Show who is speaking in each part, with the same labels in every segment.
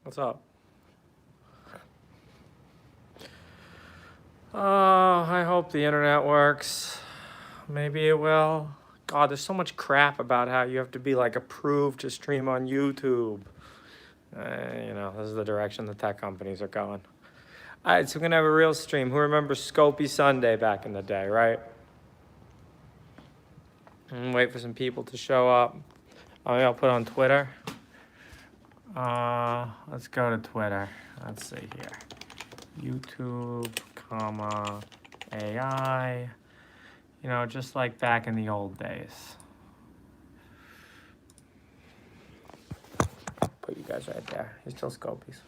Speaker 1: What's up? Oh, I hope the internet works. Maybe it will. God, there's so much crap about how you have to be like approved to stream on YouTube. This is the direction the tech companies are going. All right, so we're gonna have a real stream. Who remembers Scopy Sunday back in the day, right? And wait for some people to show up. I'll put on Twitter. Let's go to Twitter. Let's see here. YouTube, comma, AI. Just like back in the old days. Put you guys right there. You're still Scopies.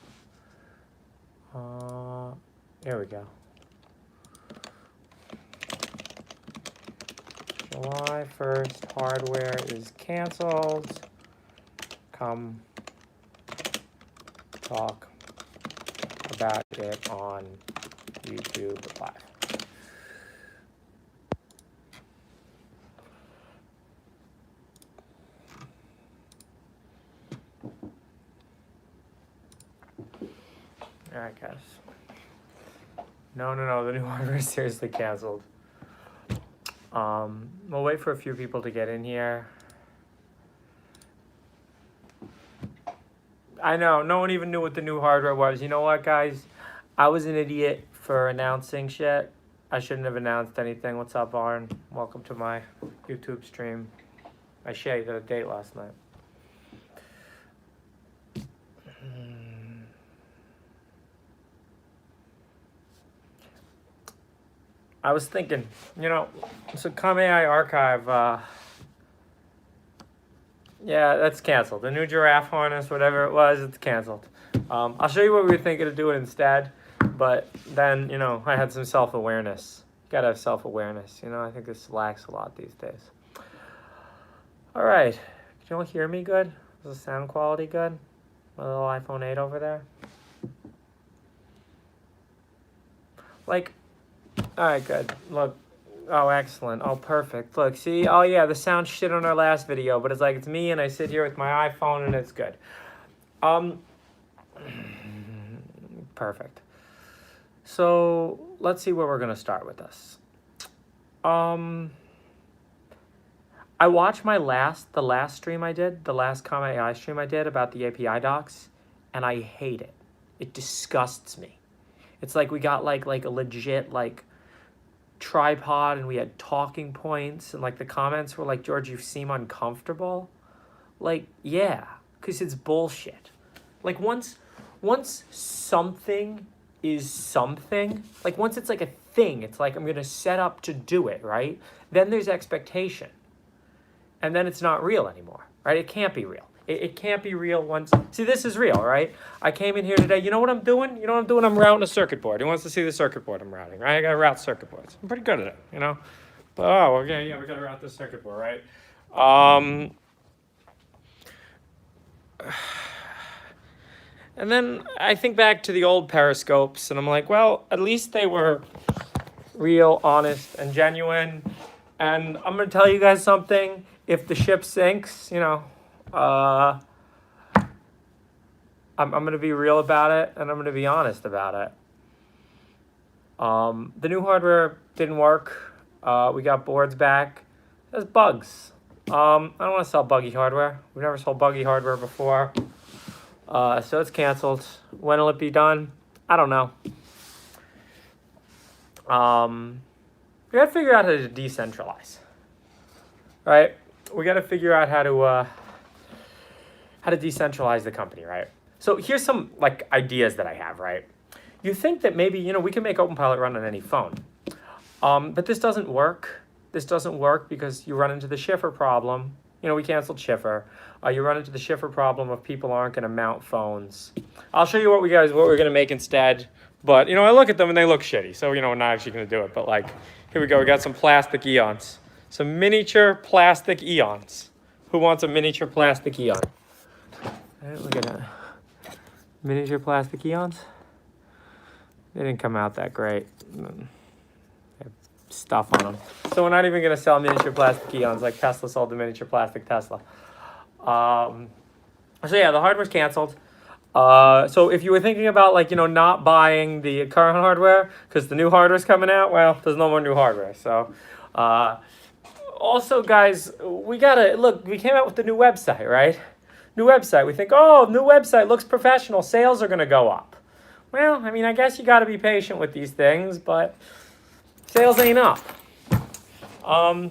Speaker 1: Here we go. July 1st, hardware is canceled. Come talk about it on YouTube Live. All right, guys. No, the new hardware is seriously canceled. We'll wait for a few people to get in here. I know, no one even knew what the new hardware was. You know what, guys? I was an idiot for announcing shit. I shouldn't have announced anything. What's up, Arn? Welcome to my YouTube stream. I shaved at a date last night. I was thinking, so comma.ai archive, yeah, that's canceled. The new giraffe harness, whatever it was, it's canceled. I'll show you what we were thinking of doing instead, but then, I had some self-awareness. Gotta have self-awareness, I think this lacks a lot these days. All right, can you all hear me good? Is the sound quality good? My little iPhone 8 over there? All right, good. Look, oh, excellent. Oh, perfect. Look, see? Oh, yeah, the sound shit on our last video, but it's me and I sit here with my iPhone and it's good. Perfect. So let's see where we're going to start with this. I watched the last stream I did, the last comma.ai stream I did about the API docs, and I hate it. It disgusts me. It's like we got like a legit tripod and we had talking points and the comments were George, you seem uncomfortable. Yeah, because it's bullshit. Once something is something, once it's a thing, it's I'm going to set up to do it, right? Then there's expectation. And then it's not real anymore, right? It can't be real. It can't be real once. See, this is real, right? I came in here today. You know what I'm doing? I'm routing a circuit board. Who wants to see the circuit board I'm routing, right? I got to route circuit boards. I'm pretty good at it, But, okay, yeah, we got to route this circuit board, right? And then I think back to the old periscopes, and I'm well, at least they were real, honest, and genuine. And I'm going to tell you guys something. If the ship sinks, I'm going to be real about it, and I'm going to be honest about it. The new hardware didn't work. We got boards back. There's bugs. I don't want to sell buggy hardware. We've never sold buggy hardware before. So it's canceled. When will it be done? I don't know. We got to figure out how to decentralize. Right? We got to figure out how to decentralize the company, right? So here's some ideas that I have, right? You think that maybe, we can make openpilot run on any phone. But this doesn't work. This doesn't work because you run into the shiffer problem. We canceled shiffer. You run into the shiffer problem of people aren't going to mount phones. I'll show you what we're going to make instead. But, I look at them and they look shitty. So, we're not actually going to do it. But here we go. We got some plastic eons. Some miniature plastic eons. Who wants a miniature plastic eon? All right, look at that. Miniature plastic eons. They didn't come out that great. They have stuff on them. So we're not even going to sell miniature plastic eons like Tesla sold the miniature plastic Tesla. So yeah, the hardware's canceled. So if you were thinking about like, not buying the current hardware because the new hardware's coming out, well, there's no more new hardware. So, also guys, we came out with the new website, right? New website. We think, oh, new website looks professional. Sales are going to go up. Well, I mean, I guess you got to be patient with these things, but sales ain't up.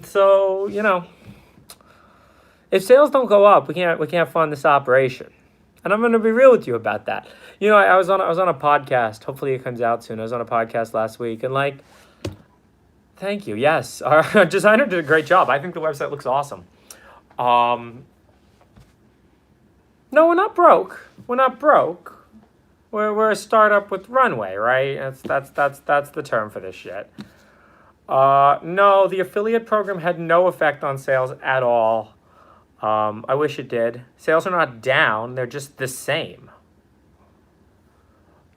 Speaker 1: So, if sales don't go up, we can't fund this operation. And I'm going to be real with you about that. I was on a podcast. Hopefully it comes out soon. I was on a podcast last week, and thank you. Yes, our designer did a great job. I think the website looks awesome. No, we're not broke. We're not broke. We're a startup with runway, right? That's the term for this shit. No, the affiliate program had no effect on sales at all. I wish it did. Sales are not down. They're just the same.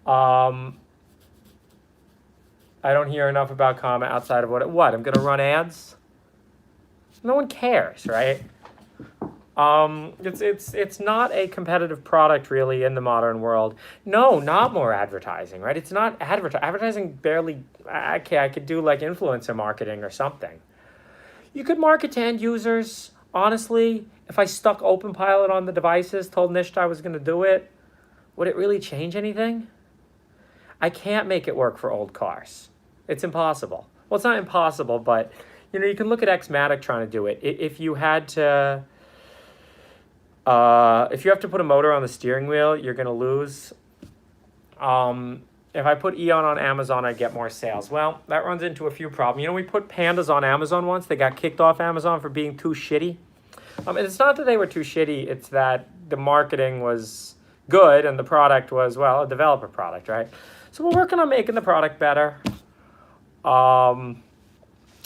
Speaker 1: I don't hear enough about comma outside of what I'm going to run ads? No one cares, right? It's not a competitive product really in the modern world. No, not more advertising, right? It's not advertising barely. Okay, I could do like influencer marketing or something. You could market to end users. Honestly, if I stuck openpilot on the devices, told Nisht I was going to do it, would it really change anything? I can't make it work for old cars. It's impossible. Well, it's not impossible, but you can look at Xmatic trying to do it. If you had to, if you have to put a motor on the steering wheel, you're going to lose. If I put Eon on Amazon, I'd get more sales. Well, that runs into a few problems. We put Pandas on Amazon once. They got kicked off Amazon for being too shitty. And it's not that they were too shitty. It's that the marketing was good and the product was, well, a developer product, right? So we're working on making the product better. I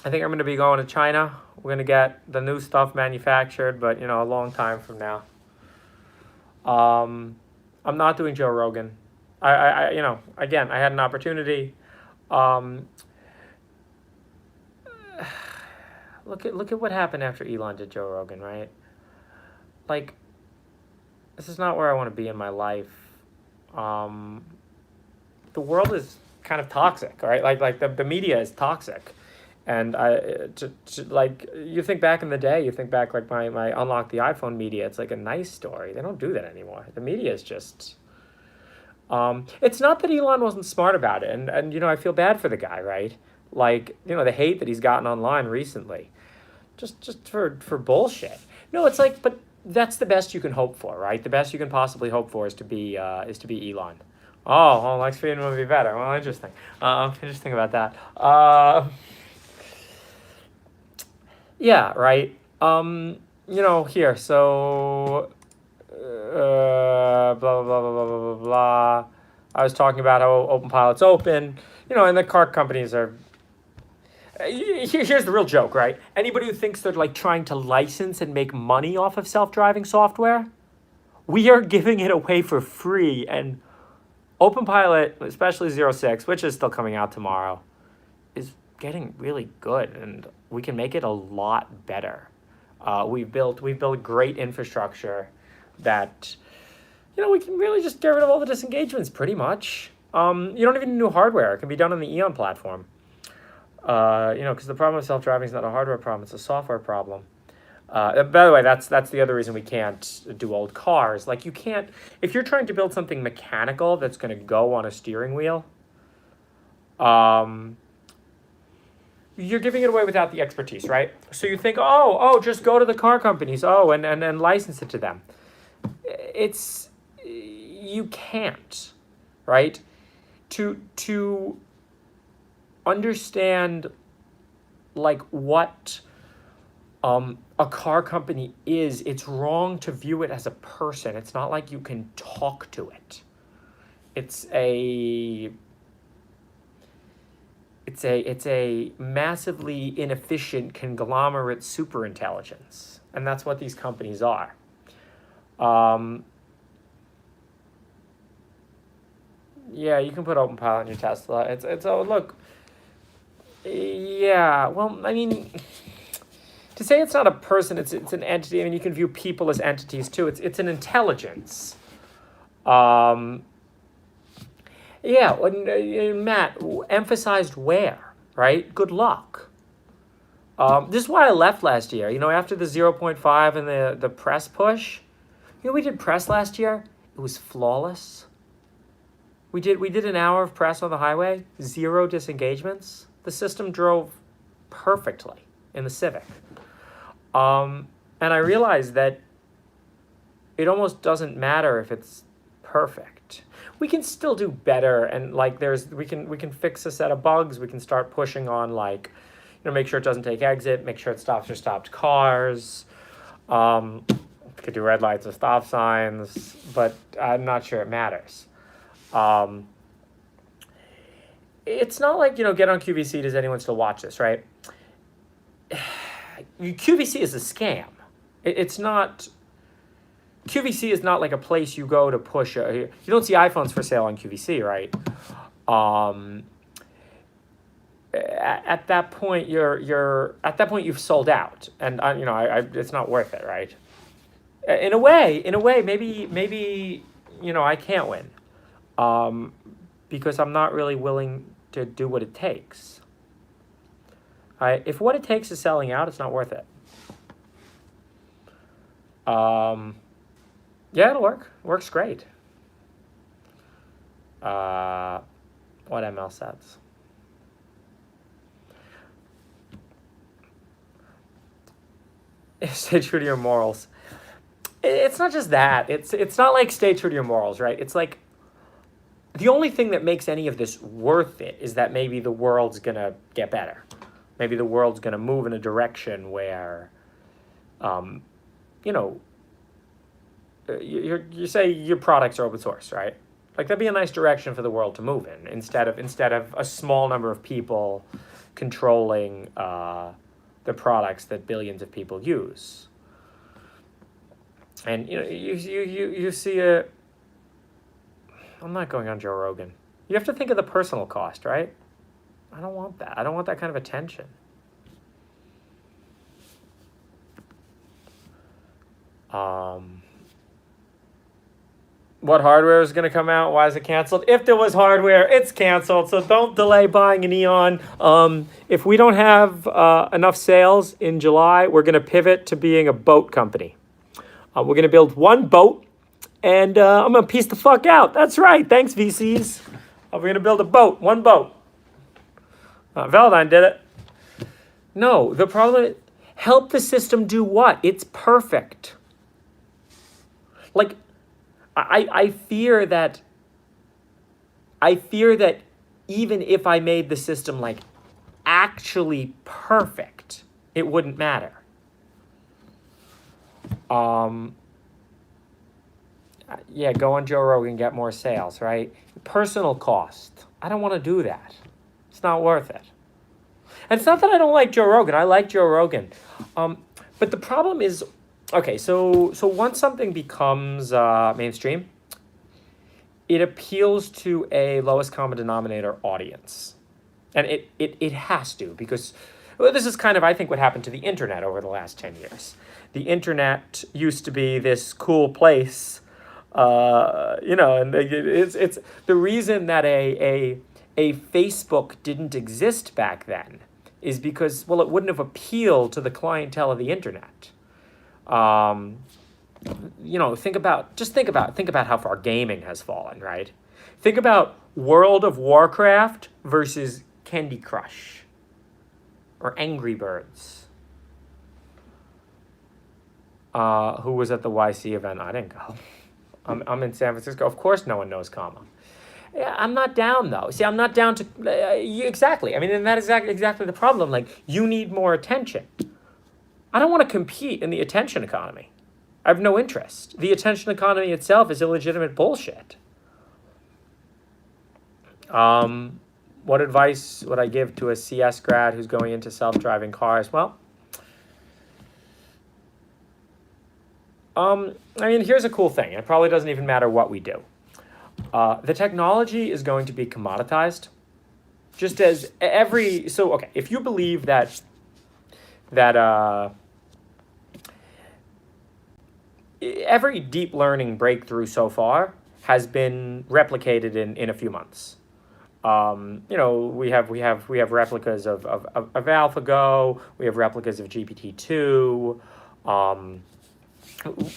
Speaker 1: think I'm going to be going to China. We're going to get the new stuff manufactured, but, a long time from now. I'm not doing Joe Rogan. Again, I had an opportunity. Look at what happened after Elon did Joe Rogan, right? This is not where I want to be in my life. The world is kind of toxic, right? Like the media is toxic. And you think back in the day, you think back like my Unlock the iPhone media, it's like a nice story. They don't do that anymore. The media is just... it's not that Elon wasn't smart about it, and I feel bad for the guy, right? The hate that he's gotten online recently, just for bullshit. No, it's but that's the best you can hope for, right? The best you can possibly hope for is to be Elon. Oh, well, Lex Friedman would be better. Well, interesting. Interesting about that. Yeah, right. Here, so. Blah, blah, blah, blah, blah, blah, blah. I was talking about how openpilot's open, and the car companies are... Here's the real joke, right? Anybody who thinks they're trying to license and make money off of self-driving software, we are giving it away for free. And openpilot, especially 06, which is still coming out tomorrow, is getting really good, and we can make it a lot better. We've built great infrastructure that, we can really just get rid of all the disengagements pretty much. You don't even need new hardware. It can be done on the Eon platform. Because the problem with self-driving is not a hardware problem, it's a software problem. By the way, that's the other reason we can't do old cars. You can't, if you're trying to build something mechanical that's going to go on a steering wheel, you're giving it away without the expertise, right? So you think, just go to the car companies, and license it to them. You can't, right? To understand what a car company is, it's wrong to view it as a person. It's not like you can talk to it. It's a massively inefficient conglomerate superintelligence, and that's what these companies are. Yeah, you can put openpilot in your Tesla. Look. Yeah, well, I mean, to say it's not a person, it's an entity. I mean, you can view people as entities too. It's an intelligence. Yeah, Matt emphasized where, right? Good luck. This is why I left last year. After the 0.5 and the press push, we did press last year. It was flawless. We did an hour of press on the highway, 0 disengagements. The system drove perfectly in the Civic. And I realized that it almost doesn't matter if it's perfect. We can still do better, and we can fix a set of bugs. We can start pushing on make sure it doesn't take exit, make sure it stops for stopped cars. Could do red lights or stop signs, but I'm not sure it matters. It's not like, get on QVC, does anyone still watch this, right? QVC is a scam. It's not, QVC is not like a place you go to push. You don't see iPhones for sale on QVC, right? At that point, you've sold out, and it's not worth it, right? In a way, maybe I can't win, because I'm not really willing to do what it takes. If what it takes is selling out, it's not worth it. Yeah, it'll work. It works great. What ML sets? Stay true to your morals. It's not just that. It's not like stay true to your morals, right? It's like the only thing that makes any of this worth it is that maybe the world's gonna get better. Maybe the world's gonna move in a direction where, you say your products are open source, right? Like that'd be a nice direction for the world to move in instead of a small number of people controlling the products that billions of people use. And you see I'm not going on Joe Rogan. You have to think of the personal cost, right? I don't want that. I don't want that kind of attention. What hardware is going to come out? Why is it canceled? If there was hardware, it's canceled. So don't delay buying an Eon. If we don't have enough sales in July, we're going to pivot to being a boat company. We're going to build one boat, and I'm going to piece the fuck out. That's right. Thanks, VCs. We're going to build a boat, one boat. Valentine did it. No, the problem is, help the system do what? It's perfect. Like, I fear that even if I made the system like actually perfect, it wouldn't matter. Yeah, go on Joe Rogan and get more sales, right? Personal cost. I don't want to do that. It's not worth it. And it's not that I don't like Joe Rogan. I like Joe Rogan. But the problem is, okay, so once something becomes mainstream, it appeals to a lowest common denominator audience. And it has to, because this is kind of, I think, what happened to the internet over the last 10 years. The internet used to be this cool place, and it's the reason that a Facebook didn't exist back then is because, well, it wouldn't have appealed to the clientele of the internet. Think about how far gaming has fallen, right? Think about World of Warcraft versus Candy Crush or Angry Birds. Who was at the YC event? I didn't go. I'm in San Francisco. Of course no one knows comma. Yeah, I'm not down, though. See, I'm not down to... exactly. I mean, and that is exactly the problem. Like, you need more attention. I don't want to compete in the attention economy. I have no interest. The attention economy itself is illegitimate bullshit. What advice would I give to a CS grad who's going into self-driving cars? Well, here's a cool thing. It probably doesn't even matter what we do. The technology is going to be commoditized. Just as if you believe that every deep learning breakthrough so far has been replicated in a few months. You know, we have replicas of AlphaGo. We have replicas of GPT-2.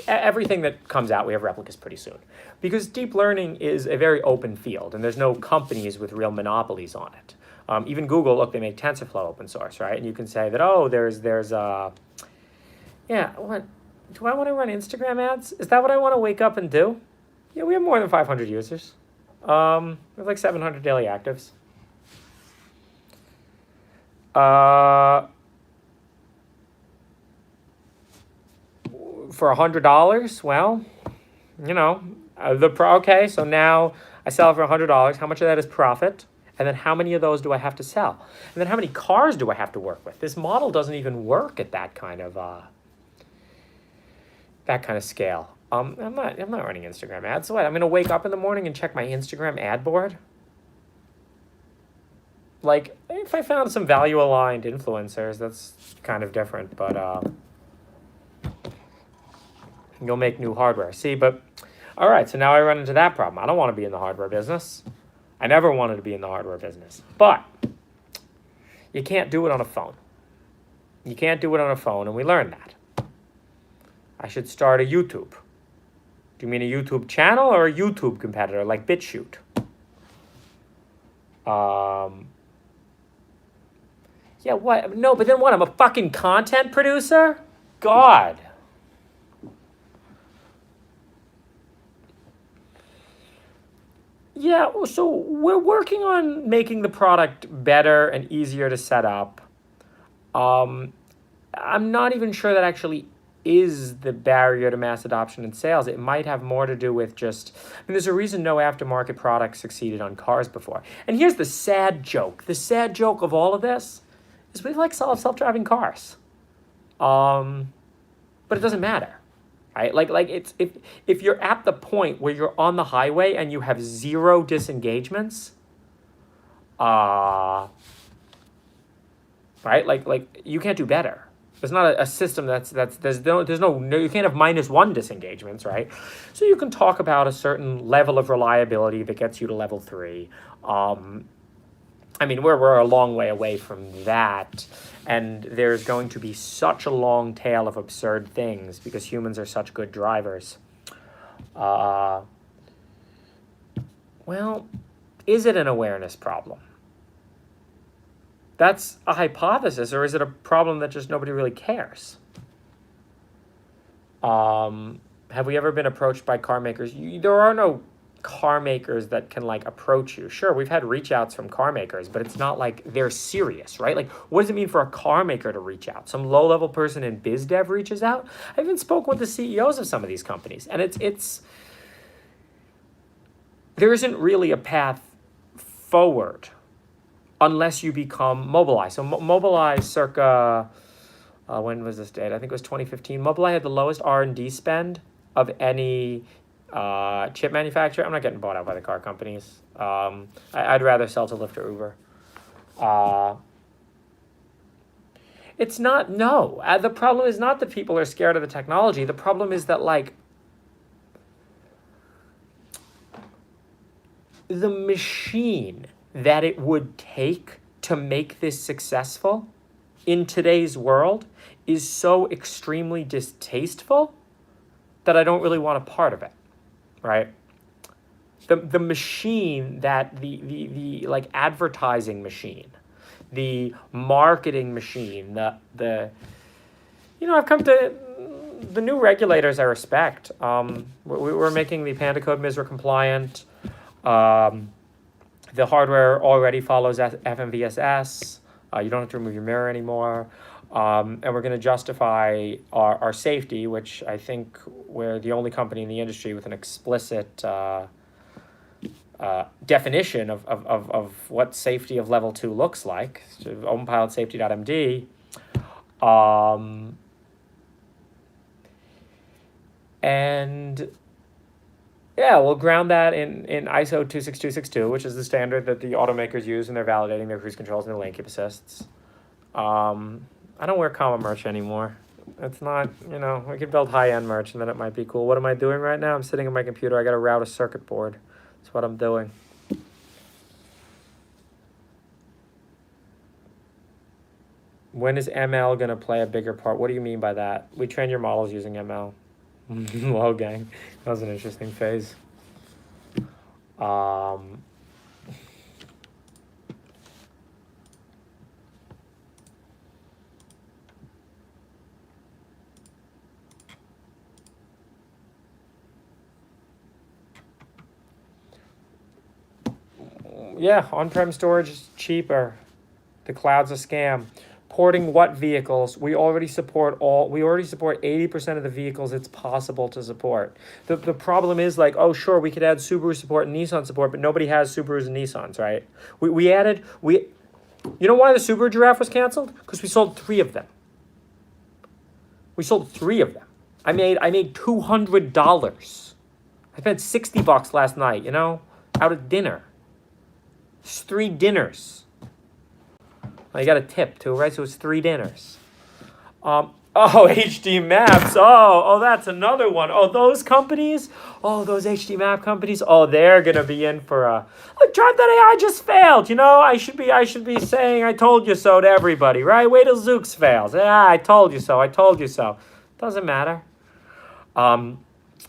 Speaker 1: Everything that comes out, we have replicas pretty soon. Because deep learning is a very open field, and there's no companies with real monopolies on it. Even Google, look, they make TensorFlow open source, right? And you can say that, oh, there's yeah, what? Do I want to run Instagram ads? Is that what I want to wake up and do? Yeah, we have more than 500 users. We have like 700 daily actives. For $100, well, you know, okay, so now I sell it for $100. How much of that is profit? And then how many of those do I have to sell? And then how many cars do I have to work with? This model doesn't even work at that kind of scale. I'm not running Instagram ads. So what? I'm gonna wake up in the morning and check my Instagram ad board. Like, if I found some value aligned influencers, that's kind of different. But you'll make new hardware. See, but all right. So now I run into that problem. I don't want to be in the hardware business. I never wanted to be in the hardware business. But you can't do it on a phone. You can't do it on a phone, and we learned that. I should start a YouTube. Do you mean a YouTube channel or a YouTube competitor like BitChute? Yeah, what? No, but then what? I'm a fucking content producer? God. Yeah, so we're working on making the product better and easier to set up. I'm not even sure that actually is the barrier to mass adoption and sales. It might have more to do with just, there's a reason no aftermarket product succeeded on cars before. And here's the sad joke. The sad joke of all of this is we like self-driving cars. But it doesn't matter. Right? Like it's if you're at the point where you're on the highway and you have zero disengagements, right? Like you can't do better. There's not a system there's no you can't have -1 disengagements, right? So you can talk about a certain level of reliability that gets you to level 3. I mean, we're a long way away from that, and there's going to be such a long tail of absurd things because humans are such good drivers. Well, is it an awareness problem? That's a hypothesis, or is it a problem that just nobody really cares? Have we ever been approached by car makers? There are no car makers that can like approach you. Sure, we've had reach outs from car makers, but it's not like they're serious, right? Like, what does it mean for a car maker to reach out? Some low-level person in biz dev reaches out? I even spoke with the CEOs of some of these companies, and it's there isn't really a path forward unless you become Mobileye. So Mobileye circa, when was this date? I think it was 2015. Mobileye had the lowest R&D spend of any chip manufacturer. I'm not getting bought out by the car companies. I'd rather sell to Lyft or Uber. It's not, no. The problem is not that people are scared of the technology. The problem is that, like, the machine that it would take to make this successful in today's world is so extremely distasteful that I don't really want a part of it, right? The machine that the like advertising machine, the marketing machine, the I've come to the new regulators I respect. We're making the Panda Code MISRA compliant. The hardware already follows FMVSS. You don't have to remove your mirror anymore. And we're going to justify our safety, which I think we're the only company in the industry with an explicit definition of what safety of level 2 looks like. So openpilot safety.md. And yeah, we'll ground that in ISO 26262, which is the standard that the automakers use when they're validating their cruise controls and their lane keep assists. I don't wear comma merch anymore. It's not, you know, we could build high-end merch and then it might be cool. What am I doing right now? I'm sitting at my computer. I got to route a circuit board. That's what I'm doing. When is ML going to play a bigger part? What do you mean by that? We train your models using ML. Low gang. That was an interesting phase. Yeah, on-prem storage is cheaper. The cloud's a scam. Porting what vehicles? We already support 80% of the vehicles it's possible to support. The problem is like, oh sure, we could add Subaru support and Nissan support, but nobody has Subarus and Nissans, right? You know why the Subaru Giraffe was canceled? Because we sold 3 of them. We sold 3 of them. I made $200. I spent $60 last night, you know, out at dinner. It's 3 dinners. Well, you got a tip too, right? So it's 3 dinners. HD Maps. Oh, that's another one. Oh, those companies. Oh, those HD Map companies. Oh, they're gonna be in for a. Look, Drive.ai just failed. You know, I should be saying I told you so to everybody, right? Wait till Zooks fails. I told you so. I told you so. Doesn't matter.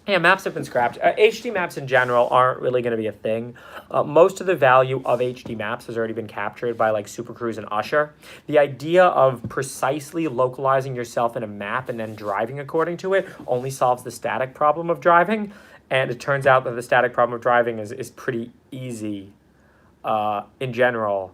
Speaker 1: Yeah, maps have been scrapped. HD maps in general aren't really going to be a thing. Most of the value of HD maps has already been captured by like Super Cruise and Usher. The idea of precisely localizing yourself in a map and then driving according to it only solves the static problem of driving. And it turns out that the static problem of driving is pretty easy in general.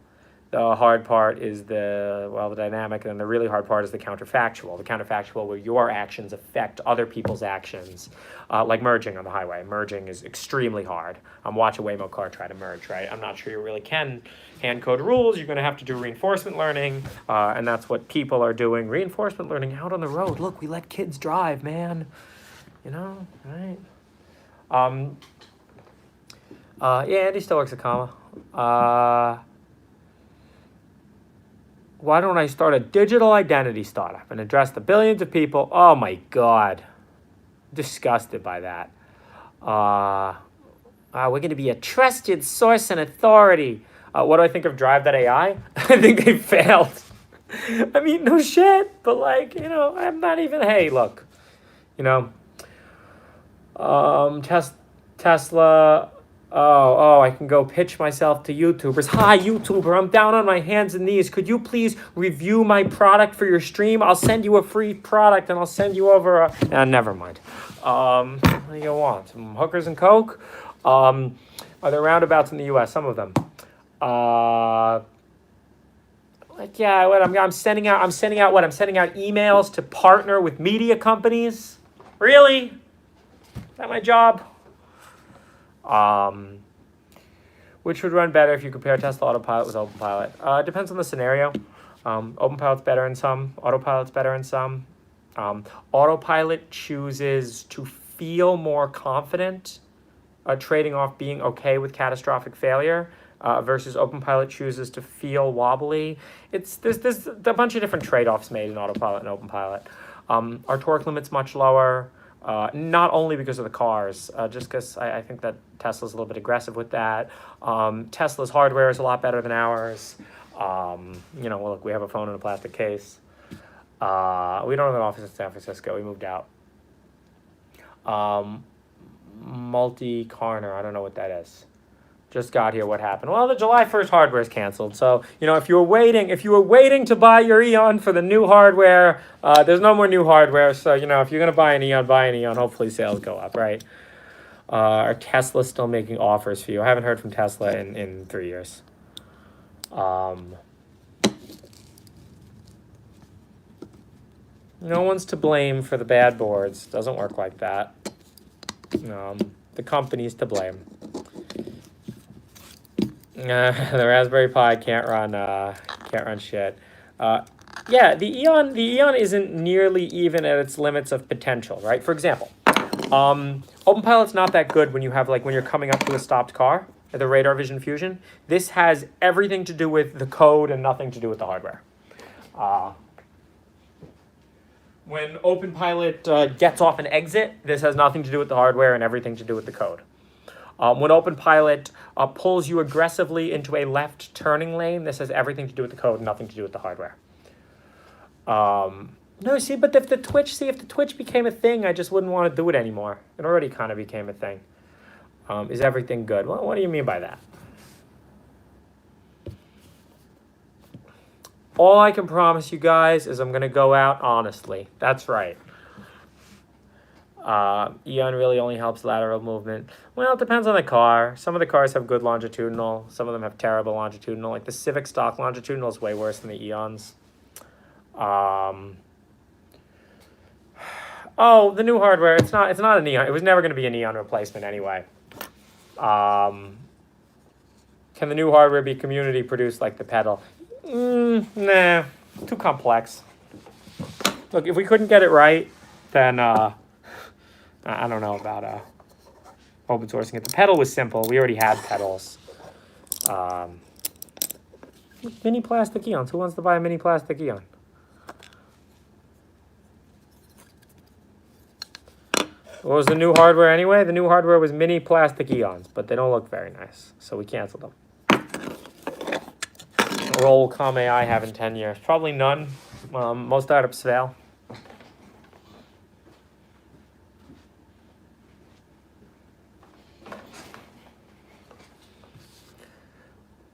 Speaker 1: The hard part is the dynamic, and then the really hard part is the counterfactual. The counterfactual where your actions affect other people's actions, like merging on the highway. Merging is extremely hard. Watch a Waymo car try to merge, right? I'm not sure you really can hand code rules. You're going to have to do reinforcement learning, and that's what people are doing. Reinforcement learning out on the road. Look, we let kids drive, man. You know, right? Yeah, Andy still works at comma. Why don't I start a digital identity startup and address the billions of people? Oh my God. Disgusted by that. We're going to be a trusted source and authority. What do I think of Drive.ai? I think they failed. I mean, no shit. But like, you know, I'm not even, hey, look. You know, Tesla... Oh, I can go pitch myself to YouTubers. Hi, YouTuber, I'm down on my hands and knees. Could you please review my product for your stream? I'll send you a free product and I'll send you over a... never mind. What do you want? Some hookers and coke? Are there roundabouts in the U.S.? Some of them. I'm sending out emails to partner with media companies? Really? Is that my job? Which would run better if you compare Tesla Autopilot with OpenPilot? It depends on the scenario. OpenPilot's better in some. Autopilot's better in some. Autopilot chooses to feel more confident, trading off being okay with catastrophic failure, versus OpenPilot chooses to feel wobbly. There's a bunch of different trade-offs made in Autopilot and OpenPilot. Our torque limit's much lower. Not only because of the cars, just because I think that Tesla's a little bit aggressive with that. Tesla's hardware is a lot better than ours. Look, we have a phone in a plastic case. We don't have an office in San Francisco. We moved out. Multi-Carner, I don't know what that is. Just got here. What happened? Well, the July 1st hardware is canceled. So, if you were waiting to buy your Eon for the new hardware, there's no more new hardware. So, if you're going to buy an Eon, hopefully sales go up, right? Are Tesla still making offers for you? I haven't heard from Tesla in 3 years. No one's to blame for the bad boards. Doesn't work like that. The company's to blame. The Raspberry Pi can't run shit. The Eon isn't nearly even at its limits of potential, right? For example, OpenPilot's not that good when you're coming up to a stopped car at the radar vision fusion. This has everything to do with the code and nothing to do with the hardware. When openpilot gets off an exit, this has nothing to do with the hardware and everything to do with the code. When openpilot pulls you aggressively into a left turning lane, this has everything to do with the code, nothing to do with the hardware. No, see, but if the Twitch became a thing, I just wouldn't want to do it anymore. It already kind of became a thing. Is everything good? Well, what do you mean by that? All I can promise you guys is I'm going to go out honestly. That's right. Eon really only helps lateral movement. Well, it depends on the car. Some of the cars have good longitudinal. Some of them have terrible longitudinal. Like the Civic stock longitudinal is way worse than the Eons. Oh, the new hardware. It's not an Eon. It was never going to be an Eon replacement anyway. Can the new hardware be community produced like the pedal? Nah, too complex. Look, if we couldn't get it right, then I don't know about open sourcing it. The pedal was simple. We already had pedals. Mini plastic Eons. Who wants to buy a mini plastic Eon? What was the new hardware anyway? The new hardware was mini plastic Eons, but they don't look very nice, so we canceled them. What role will comma.ai have in 10 years? Probably none. Most startups fail.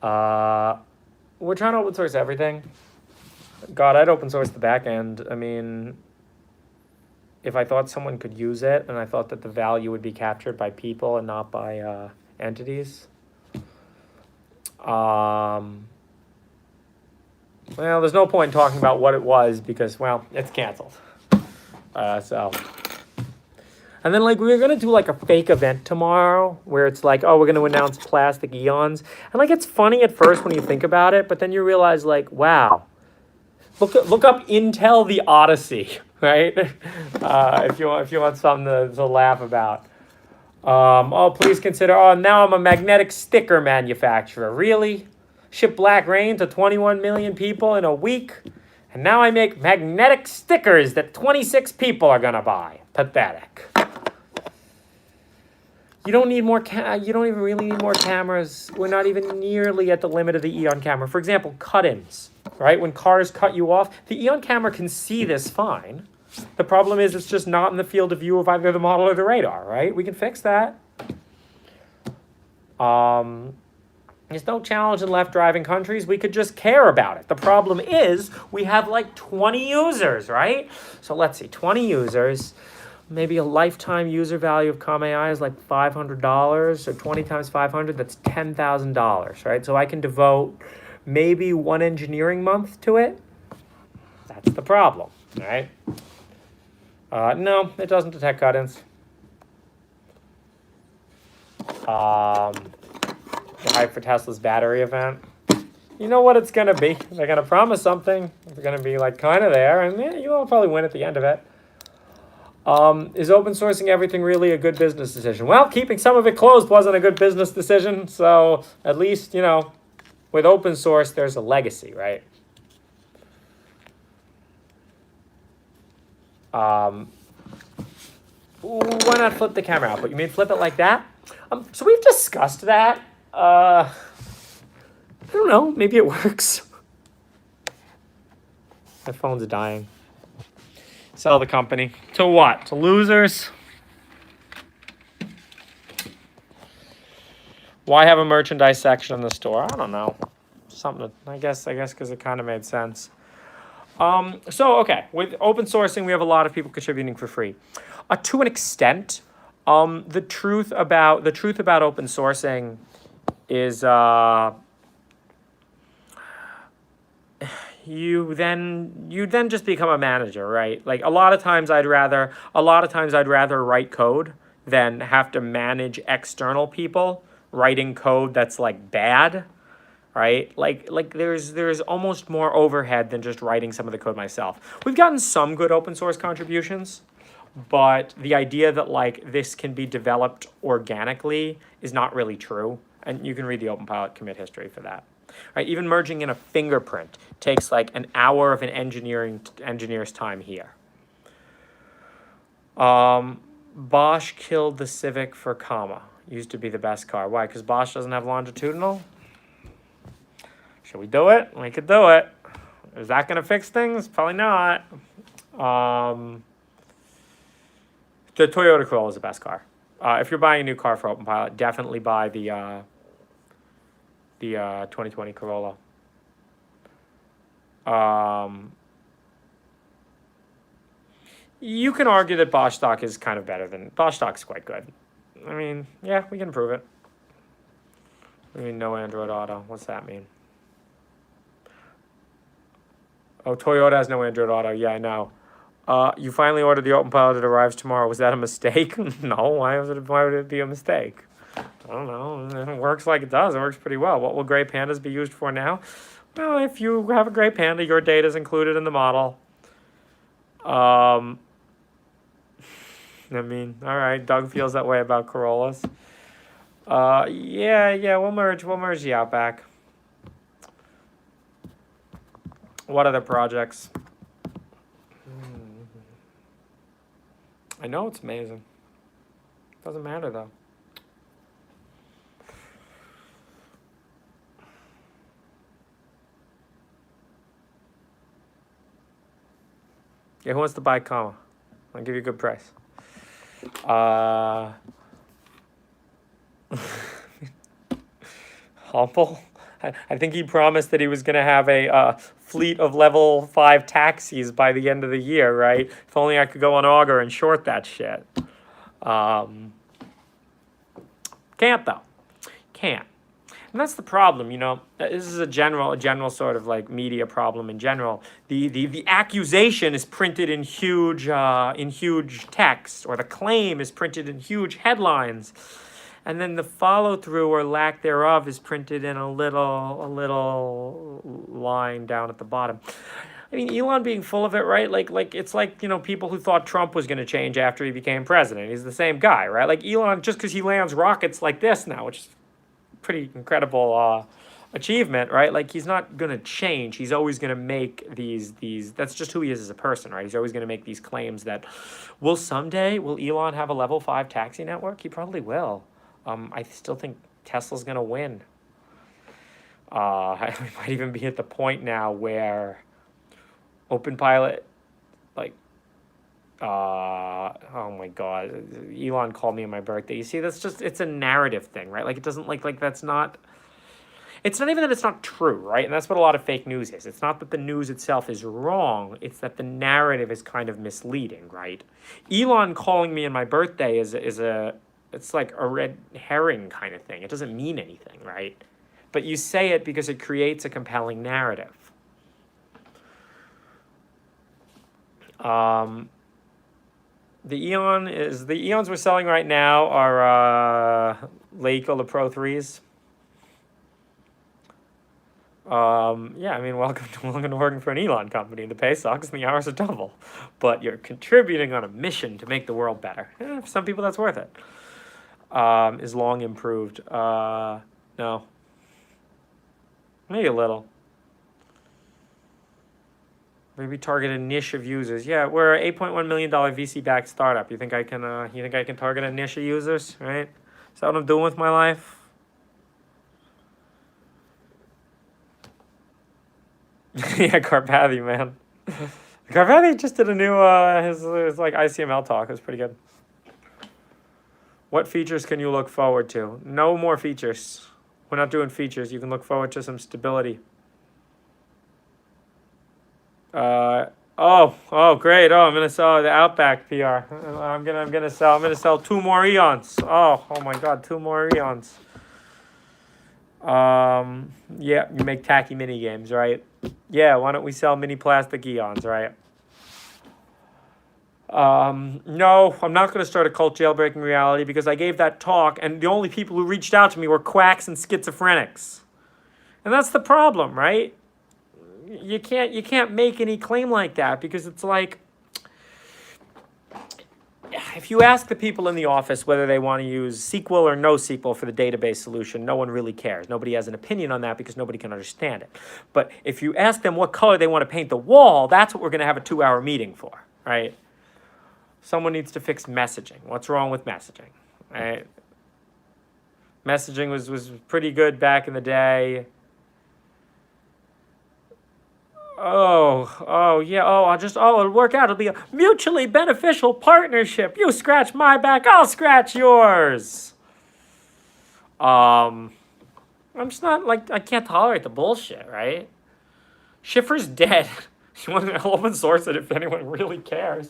Speaker 1: We're trying to open source everything. God, I'd open source the back end. I mean, if I thought someone could use it and I thought that the value would be captured by people and not by entities. Well, there's no point in talking about what it was because, well, it's canceled. And then, like, we were going to do, like, a fake event tomorrow where it's like, oh, we're going to announce plastic Eons. And, like, it's funny at first when you think about it, but then you realize, like, wow. Look up Intel the Odyssey, right? If you want something to laugh about. Oh, please consider, oh, now I'm a magnetic sticker manufacturer. Really? Ship Black Rain to 21 million people in a week? And now I make magnetic stickers that 26 people are going to buy. Pathetic. You don't need more. You don't even really need more cameras. We're not even nearly at the limit of the Eon camera. For example, cut-ins, right? When cars cut you off, the Eon camera can see this fine. The problem is it's just not in the field of view of either the model or the radar, right? We can fix that. There's no challenge in left-driving countries. We could just care about it. The problem is we have like 20 users, right? So let's see, 20 users. Maybe a lifetime user value of comma.ai is like $500. So 20 times 500, that's $10,000, right? So I can devote maybe one engineering month to it. That's the problem, right? No, it doesn't detect cut-ins. The hype for Tesla's battery event. You know what it's going to be. They're going to promise something. It's going to be like kind of there, and yeah, you'll probably win at the end of it. Is open sourcing everything really a good business decision? Well, keeping some of it closed wasn't a good business decision. So at least, you know, with open source, there's a legacy, right? Why not flip the camera output? You mean flip it like that? So we've discussed that. I don't know. Maybe it works. My phone's dying. Sell the company. To what? To losers? Why have a merchandise section in the store? I don't know. Something, I guess because it kind of made sense. Okay, with open sourcing, we have a lot of people contributing for free. To an extent, the truth about open sourcing is you then just become a manager, right? Like a lot of times I'd rather write code than have to manage external people writing code that's like bad, right? Like there's almost more overhead than just writing some of the code myself. We've gotten some good open source contributions, but the idea that like this can be developed organically is not really true. And you can read the openpilot commit history for that. Right? Even merging in a fingerprint takes like an hour of an engineer's time here. Bosch killed the Civic for comma. Used to be the best car. Why? Because Bosch doesn't have longitudinal? Should we do it? We could do it. Is that going to fix things? Probably not. The Toyota Corolla is the best car. If you're buying a new car for openpilot, definitely buy the 2020 Corolla. You can argue that Bosch stock is kind of better than Bosch stock is quite good. I mean, yeah, we can prove it. I mean, no Android Auto. What's that mean? Oh, Toyota has no Android Auto. Yeah, I know. You finally ordered the openpilot. It arrives tomorrow. Was that a mistake? No. Why would it be a mistake? I don't know. It works like it does. It works pretty well. What will gray pandas be used for now? Well, if you have a gray panda, your data is included in the model. I mean, all right. Doug feels that way about Corollas. Yeah. We'll merge the Outback. What other projects? I know it's amazing. Doesn't matter though. Yeah, who wants to buy comma? I'll give you a good price. Humble? I think he promised that he was going to have a fleet of level 5 taxis by the end of the year, right? If only I could go on Augur and short that shit. Can't, though. Can't. And that's the problem, you know. This is a general sort of like media problem in general. The accusation is printed in huge text, or the claim is printed in huge headlines. And then the follow-through or lack thereof is printed in a little line down at the bottom. I mean, Elon being full of it, right? Like it's like, you know, people who thought Trump was going to change after he became president. He's the same guy, right? Like Elon, just because he lands rockets like this now, which is pretty incredible achievement, right? Like he's not going to change. He's always going to make these. That's just who he is as a person, right? He's always going to make these claims that, will Elon have a level 5 taxi network? He probably will. I still think Tesla's going to win. We might even be at the point now where openpilot, like, oh my God, Elon called me on my birthday. You see, it's a narrative thing, right? Like, it doesn't, that's not, it's not even that it's not true, right? And that's what a lot of fake news is. It's not that the news itself is wrong. It's that the narrative is kind of misleading, right? Elon calling me on my birthday it's like a red herring kind of thing. It doesn't mean anything, right? But you say it because it creates a compelling narrative. The Eons we're selling right now are Leica the Pro 3s. Yeah, I mean, welcome to working for an Elon company. The pay sucks and the hours are double, but you're contributing on a mission to make the world better. For some people, that's worth it. Is long improved? No. Maybe a little. Maybe target a niche of users. Yeah, we're an $8.1 million VC-backed startup. You think I can target a niche of users, right? Is that what I'm doing with my life? Yeah, Carpathy, man. Carpathy just did a new his like ICML talk. It was pretty good. What features can you look forward to? No more features. We're not doing features. You can look forward to some stability. Oh, great. Oh, I'm gonna sell the Outback PR. I'm gonna sell 2 more Eons. Oh my God, 2 more Eons. Yeah, you make tacky mini games, right? Yeah, why don't we sell mini plastic Eons, right? No, I'm not going to start a cult jailbreaking reality because I gave that talk and the only people who reached out to me were quacks and schizophrenics. And that's the problem, right? You can't make any claim like that because it's like, if you ask the people in the office whether they want to use SQL or NoSQL for the database solution, no one really cares. Nobody has an opinion on that because nobody can understand it. But if you ask them what color they want to paint the wall, that's what we're going to have a 2-hour meeting for, right? Someone needs to fix messaging. What's wrong with messaging? Right? Messaging was pretty good back in the day. It'll work out. It'll be a mutually beneficial partnership. You scratch my back, I'll scratch yours. I'm just not I can't tolerate the bullshit, right? Schiffer's dead. You want to open source it if anyone really cares.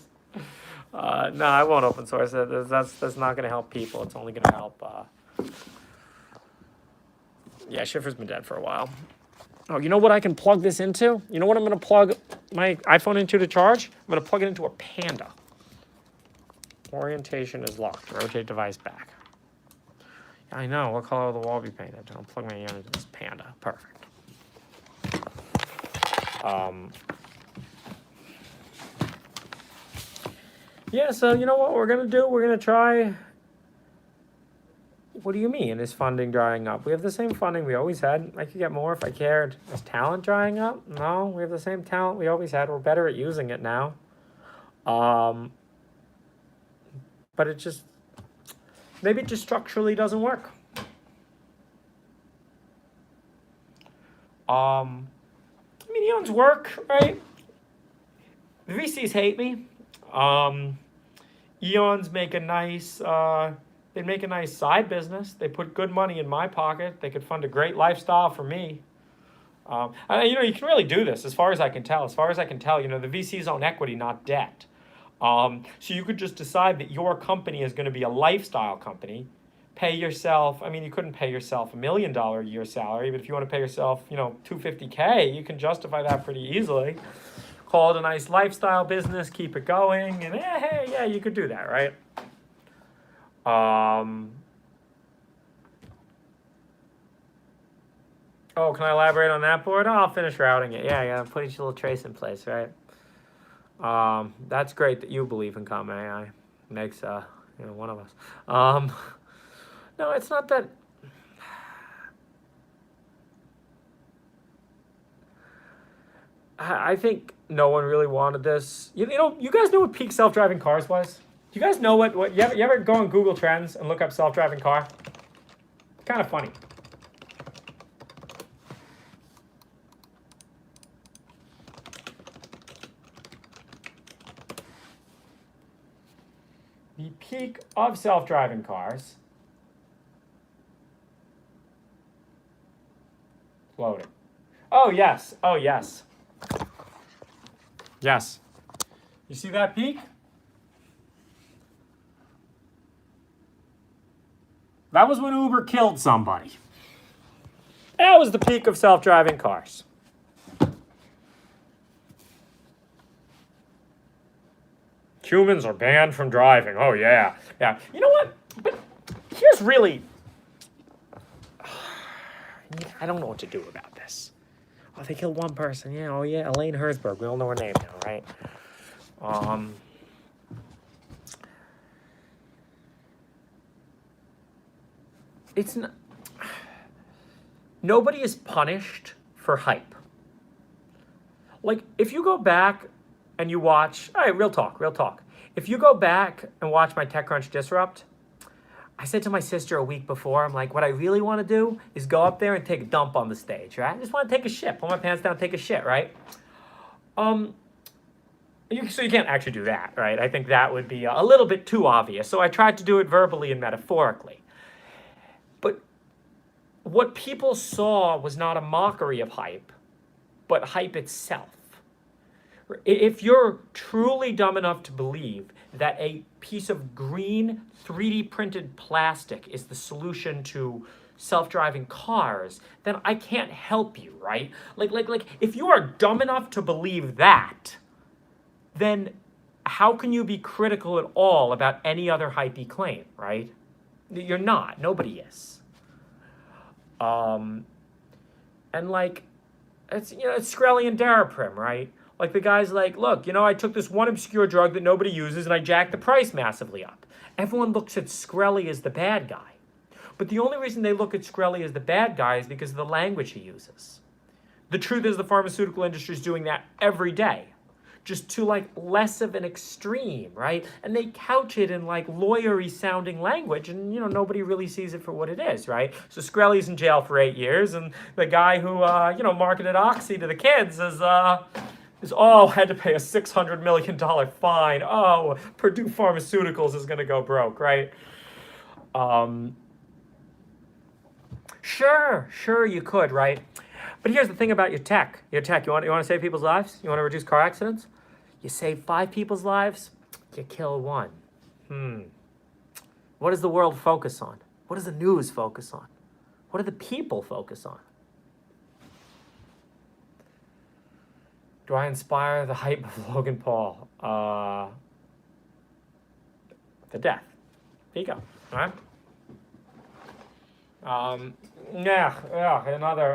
Speaker 1: No, I won't open source it. That's not going to help people. It's only going to help. Schiffer's been dead for a while. Oh, you know what I can plug this into? You know what I'm going to plug my iPhone into to charge? I'm going to plug it into a Panda. Orientation is locked. Rotate device back. I know. What color will the wall be painted? I'll plug my unit into this Panda. Perfect. So you know what we're going to do? We're going to try... What do you mean? Is funding drying up? We have the same funding we always had. I could get more if I cared. Is talent drying up? No, we have the same talent we always had. We're better at using it now. But it just... Maybe it just structurally doesn't work. Eons work, right? The VCs hate me. Eons make a nice... They'd make a nice side business. They put good money in my pocket. They could fund a great lifestyle for me. You can really do this as far as I can tell. As far as I can tell, the VCs own equity, not debt. So you could just decide that your company is going to be a lifestyle company. Pay yourself, you couldn't pay yourself $1 million a year salary, but if you want to pay yourself, $250K, you can justify that pretty easily. Call it a nice lifestyle business, keep it going, and you could do that, right? Can I elaborate on that board? I'll finish routing it. Yeah, put each little trace in place, right? That's great that you believe in comma.ai. Makes one of us. No, it's not that. I think no one really wanted this. You guys know what peak self-driving cars was? Do you guys know what you ever go on Google Trends and look up self-driving car? It's kind of funny. The peak of self-driving cars. Loading. Oh, yes. Yes. You see that peak? That was when Uber killed somebody. That was the peak of self-driving cars. Humans are banned from driving. Oh, yeah. You know what? But here's really... I don't know what to do about this. Oh, they killed one person. Elaine Herzberg. We all know her name now, right? It's not... Nobody is punished for hype. If you go back and you watch... All right, real talk. If you go back and watch my TechCrunch Disrupt, I said to my sister a week before, I'm like, what I really want to do is go up there and take a dump on the stage, right? I just want to take a shit. Pull my pants down, take a shit, right? So you can't actually do that, right? I think that would be a little bit too obvious. So I tried to do it verbally and metaphorically. But what people saw was not a mockery of hype, but hype itself. If you're truly dumb enough to believe that a piece of green 3D printed plastic is the solution to self-driving cars, then I can't help you, right? If you are dumb enough to believe that, then how can you be critical at all about any other hypey claim, right? You're not. Nobody is. It's Shkreli and Daraprim, right? The guy's like, look, I took this one obscure drug that nobody uses and I jacked the price massively up. Everyone looks at Shkreli as the bad guy. But the only reason they look at Shkreli as the bad guy is because of the language he uses. The truth is the pharmaceutical industry is doing that every day. just to like less of an extreme, right? And they couch it in like lawyery sounding language, and nobody really sees it for what it is, right? So Skrelly's in jail for 8 years, and the guy who marketed Oxy to the kids is had to pay a $600 million fine. Oh, Purdue Pharmaceuticals is gonna go broke, right? Sure you could, right? But here's the thing about your tech. You want to save people's lives? You want to reduce car accidents? You save 5 people's lives, you kill 1. What does the world focus on? What does the news focus on? What do the people focus on? Do I inspire the hype of Logan Paul? The death. There you go. All right.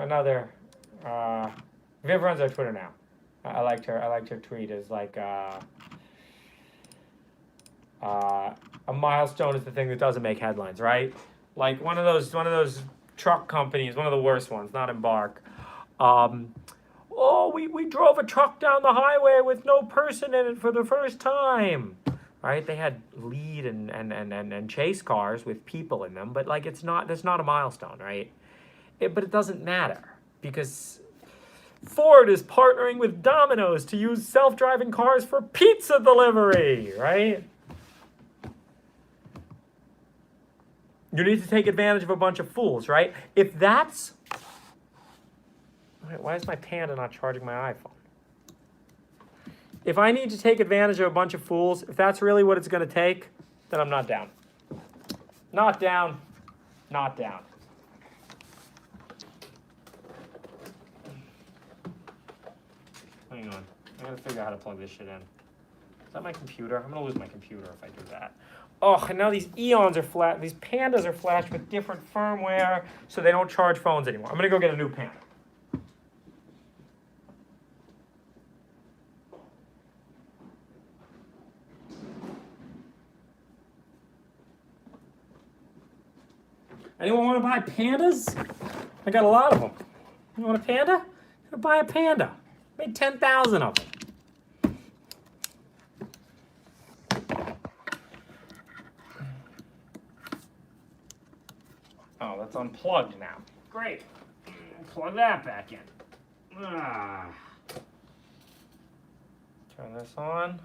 Speaker 1: Another. Viv runs our Twitter now. I liked her tweet. Is like a milestone is the thing that doesn't make headlines, right? Like one of those truck companies, one of the worst ones, not Embark. We drove a truck down the highway with no person in it for the first time. Right? They had lead and chase cars with people in them, but like that's not a milestone, right? But it doesn't matter because Ford is partnering with Domino's to use self-driving cars for pizza delivery, right? You need to take advantage of a bunch of fools, right? If that's... Wait, why is my Panda not charging my iPhone? If I need to take advantage of a bunch of fools, if that's really what it's going to take, then I'm not down. Not down. Not down. Hang on. I got to figure out how to plug this shit in. Is that my computer? I'm going to lose my computer if I do that. Oh, and now these Eons are flat. These Pandas are flashed with different firmware, so they don't charge phones anymore. I'm going to go get a new Panda. Anyone want to buy pandas? I got a lot of them. You want a panda? I'm gonna buy a panda. Made 10,000 of them. Oh, that's unplugged now. Great. Plug that back in. Turn this on.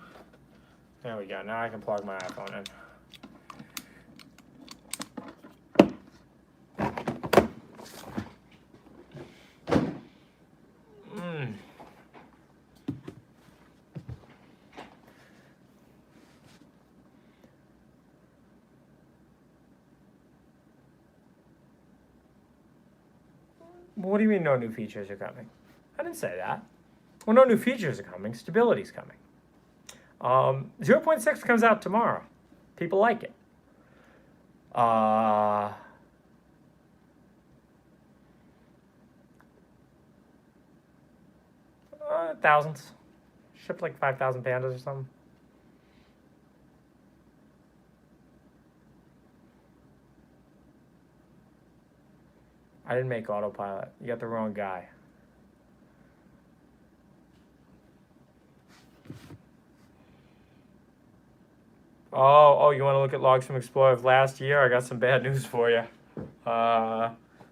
Speaker 1: There we go. Now I can plug my iPhone in. What do you mean no new features are coming? I didn't say that. Well, no new features are coming. Stability's coming. 0.6 comes out tomorrow. People like it. Thousands. Shipped like 5,000 pandas or something. I didn't make autopilot. You got the wrong guy. Oh, you want to look at logs from Explorer of last year? I got some bad news for you.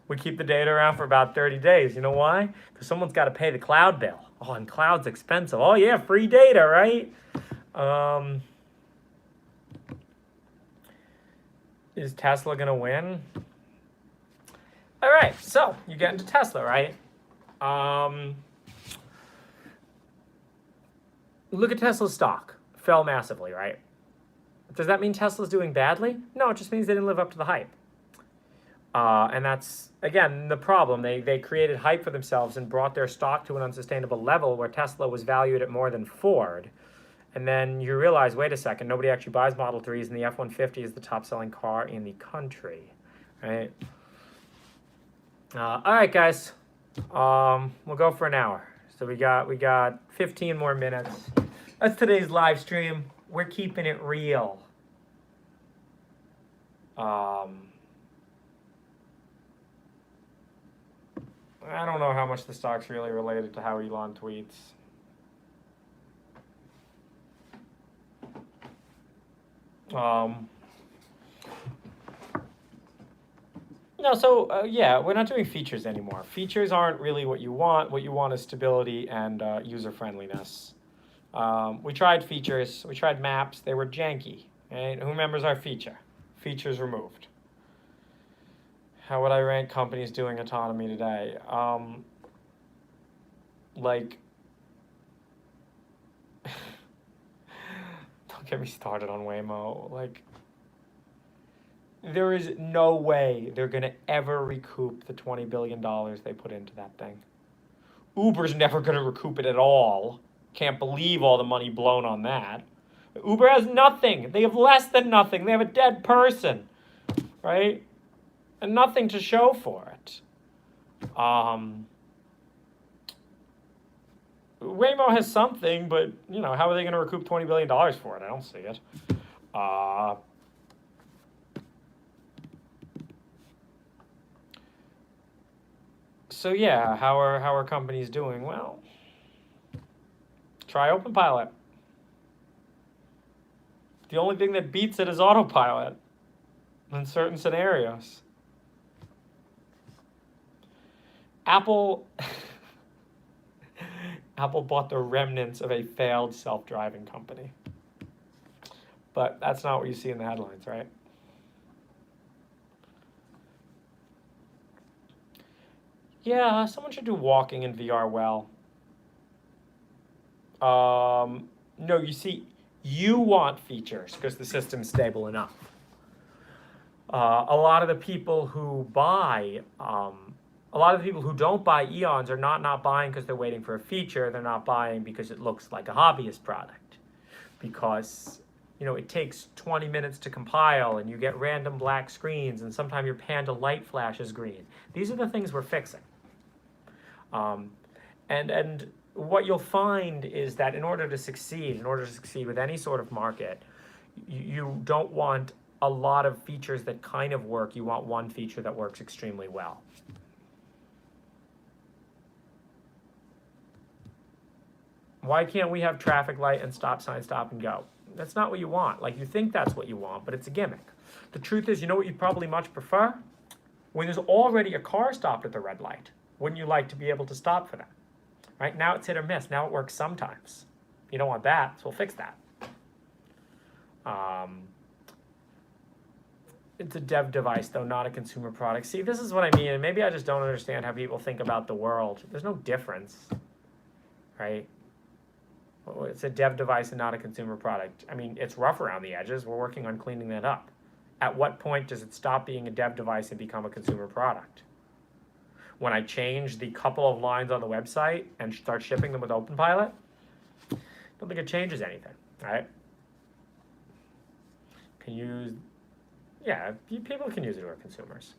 Speaker 1: We keep the data around for about 30 days. You know why? Because someone's got to pay the cloud bill. Oh, and cloud's expensive. Oh, yeah, free data, right? Is Tesla going to win? All right, so you get into Tesla, right? Look at Tesla's stock. Fell massively, right? Does that mean Tesla's doing badly? No, it just means they didn't live up to the hype. And that's, again, the problem. They created hype for themselves and brought their stock to an unsustainable level where Tesla was valued at more than Ford. And then you realize, wait a second, nobody actually buys Model 3s, and the F-150 is the top-selling car in the country, right? All right, guys. We'll go for an hour. So we got 15 more minutes. That's today's live stream. We're keeping it real. I don't know how much the stock's really related to how Elon tweets. No, so yeah, we're not doing features anymore. Features aren't really what you want. What you want is stability and user friendliness. We tried features. We tried maps. They were janky. Right? Who remembers our feature? Features removed. How would I rank companies doing autonomy today? Like, don't get me started on Waymo. Like, there is no way they're going to ever recoup the $20 billion they put into that thing. Uber's never going to recoup it at all. Can't believe all the money blown on that. Uber has nothing. They have less than nothing. They have a dead person, right? And nothing to show for it. Waymo has something, but, you know, how are they going to recoup $20 billion for it? I don't see it. So yeah, how are companies doing? Well, try openpilot. The only thing that beats it is autopilot in certain scenarios. Apple bought the remnants of a failed self-driving company. But that's not what you see in the headlines, right? Yeah, someone should do walking in VR well. No, you see, you want features because the system's stable enough. A lot of the people who don't buy Eons are not buying because they're waiting for a feature. They're not buying because it looks like a hobbyist product. Because, you know, it takes 20 minutes to compile and you get random black screens and sometimes your Panda light flashes green. These are the things we're fixing. And what you'll find is that in order to succeed with any sort of market, you don't want a lot of features that kind of work. You want one feature that works extremely well. Why can't we have traffic light and stop sign, stop and go? That's not what you want. Like, you think that's what you want, but it's a gimmick. The truth is, you know what you'd probably much prefer? When there's already a car stopped at the red light, wouldn't you like to be able to stop for that? Right? Now it's hit or miss. Now it works sometimes. You don't want that, so we'll fix that. It's a dev device, though, not a consumer product. See, this is what I mean, and maybe I just don't understand how people think about the world. There's no difference, right? It's a dev device and not a consumer product. I mean, it's rough around the edges. We're working on cleaning that up. At what point does it stop being a dev device and become a consumer product? When I change the couple of lines on the website and start shipping them with openpilot? I don't think it changes anything, right? People can use it who are consumers.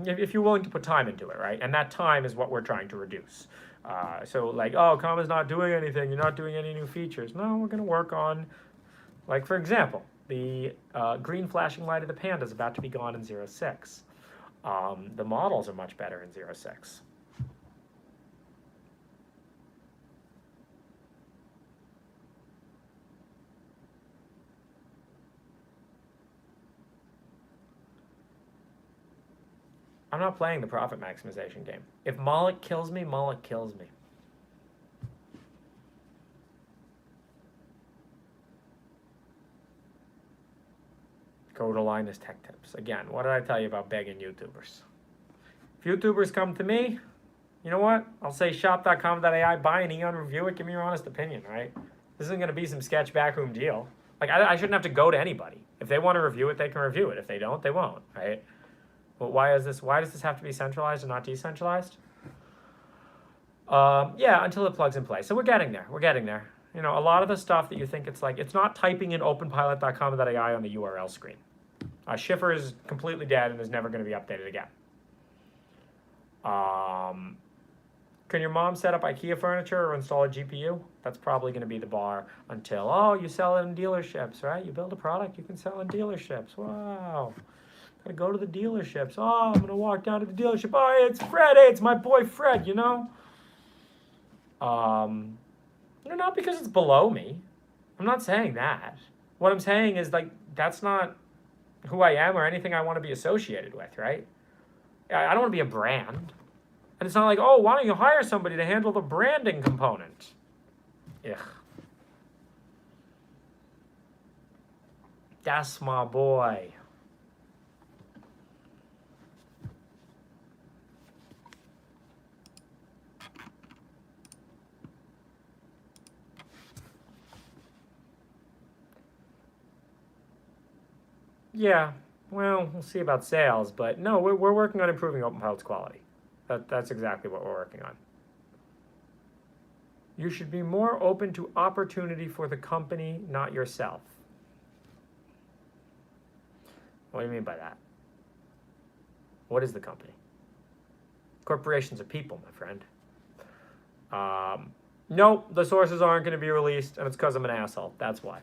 Speaker 1: If you're willing to put time into it, right? And that time is what we're trying to reduce. So like, oh, comma's not doing anything. You're not doing any new features. No, we're going to work on, like, for example, the green flashing light of the Panda is about to be gone in 0.6. The models are much better in 0.6. I'm not playing the profit maximization game. If Moloch kills me, Moloch kills me. Go to Linus Tech Tips. Again, what did I tell you about begging YouTubers? If YouTubers come to me, you know what? I'll say shop.comma.ai, buy an Eon, review it, give me your honest opinion, right? This isn't going to be some sketch backroom deal. Like, I shouldn't have to go to anybody. If they want to review it, they can review it. If they don't, they won't, right? But why does this have to be centralized and not decentralized? Yeah, until it plugs in place. So we're getting there. We're getting there. You know, a lot of the stuff that you think it's like, it's not typing in openpilot.comma.ai on the URL screen. Schiffer is completely dead and is never going to be updated again. Can your mom set up IKEA furniture or install a GPU? That's probably going to be the bar until, oh, you sell it in dealerships, right? You build a product you can sell in dealerships. Wow. Gotta go to the dealerships. Oh, I'm going to walk down to the dealership. Oh, hey, it's Fred. Hey, it's my boy Fred, you know? Not because it's below me. I'm not saying that. What I'm saying is, like, that's not who I am or anything I want to be associated with, right? I don't want to be a brand. And it's not like, oh, why don't you hire somebody to handle the branding component? Ugh. That's my boy. Yeah, well, we'll see about sales, but no, we're working on improving openpilot's quality. That's exactly what we're working on. You should be more open to opportunity for the company, not yourself. What do you mean by that? What is the company? Corporations are people, my friend. Nope, the sources aren't going to be released, and it's because I'm an asshole. That's why.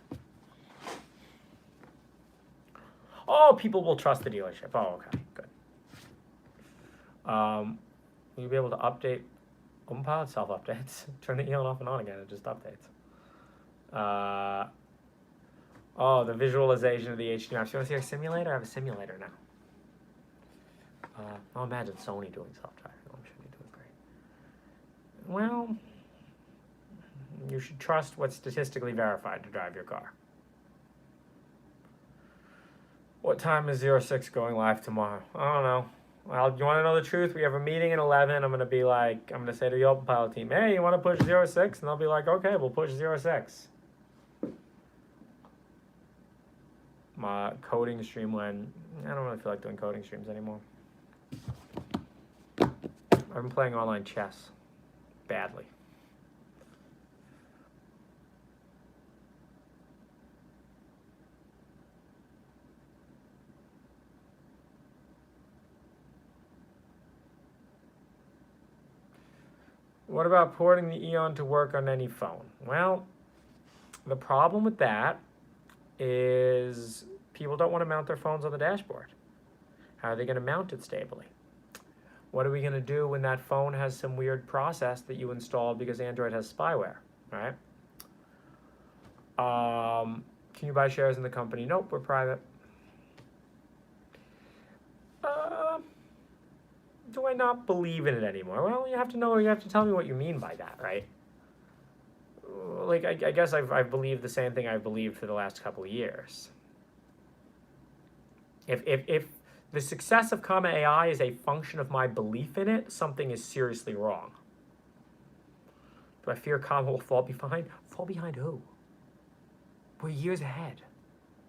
Speaker 1: Oh, people will trust the dealership. Oh, okay, good. You'll be able to update openpilot self-updates. Turn the on off and on again. It just updates. Oh, the visualization of the HD maps. You want to see our simulator? I have a simulator now. I'll imagine Sony doing self-driving. I'm sure they're doing great. Well, you should trust what's statistically verified to drive your car. What time is 06 going live tomorrow? I don't know. Well, you want to know the truth? We have a meeting at 11. I'm going to be like, I'm going to say to the openpilot team, hey, you want to push 06? And they'll be like, okay, we'll push 06. My coding stream when, I don't really feel like doing coding streams anymore. I've been playing online chess badly. What about porting the Eon to work on any phone? Well, the problem with that is people don't want to mount their phones on the dashboard. How are they going to mount it stably? What are we going to do when that phone has some weird process that you installed because Android has spyware, right? Can you buy shares in the company? Nope, we're private. Do I not believe in it anymore? Well, you have to tell me what you mean by that, right? Like, I guess I've believed the same thing I've believed for the last couple of years. If the success of comma.ai is a function of my belief in it, something is seriously wrong. Do I fear comma will fall behind? Fall behind who? We're years ahead.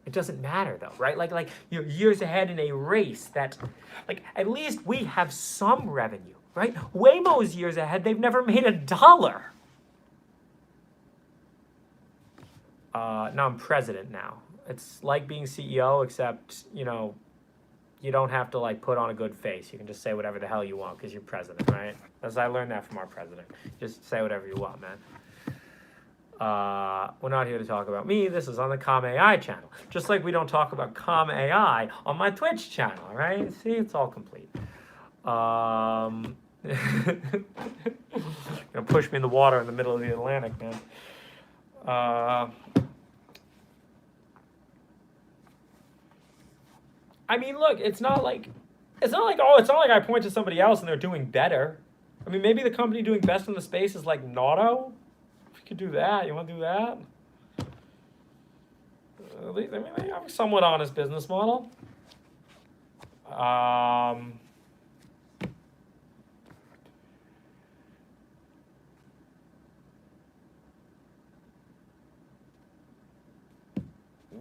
Speaker 1: It doesn't matter though, right? Like you're years ahead in a race that, like, at least we have some revenue, right? Waymo's years ahead, they've never made $1. Now I'm president now. It's like being CEO, except, you know, you don't have to like put on a good face. You can just say whatever the hell you want because you're president, right? As I learned that from our president. Just say whatever you want, man. We're not here to talk about me. This is on the comma.ai channel. Just like we don't talk about comma.ai on my Twitch channel, right? See, it's all complete. Gonna push me in the water in the middle of the Atlantic, man. I mean, look, it's not like I point to somebody else and they're doing better. I mean, maybe the company doing best in the space is like Nauto. If you could do that, you want to do that? At least, I mean, they have a somewhat honest business model.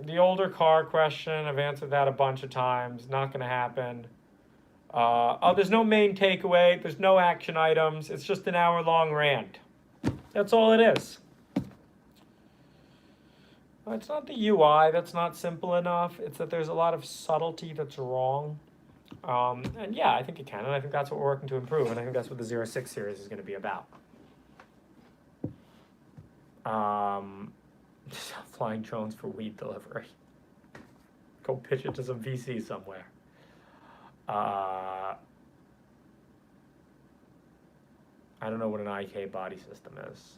Speaker 1: The older car question, I've answered that a bunch of times. Not going to happen. There's no main takeaway. There's no action items. It's just an hour-long rant. That's all it is. It's not the UI that's not simple enough. It's that there's a lot of subtlety that's wrong. And yeah, I think it can. And I think that's what we're working to improve. And I think that's what the 06 series is going to be about. Flying drones for weed delivery. Go pitch it to some VC somewhere. I don't know what an IK body system is.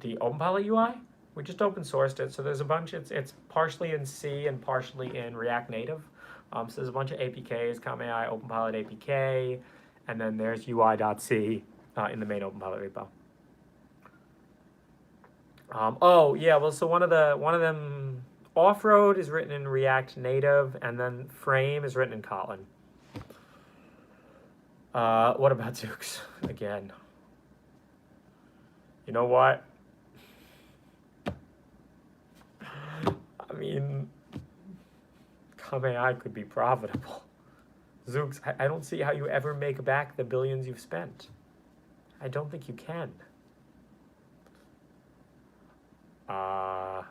Speaker 1: The openpilot UI? We just open sourced it. So there's a bunch, it's partially in C and partially in React Native. So there's a bunch of APKs, comma.ai, openpilot APK, and then there's UI.c in the main openpilot repo. Oh yeah, well, so one of them, off-road is written in React Native, and then frame is written in Kotlin. What about Zoox again? You know what? I mean, comma.ai could be profitable. Zoox, I don't see how you ever make back the billions you've spent. I don't think you can. I'm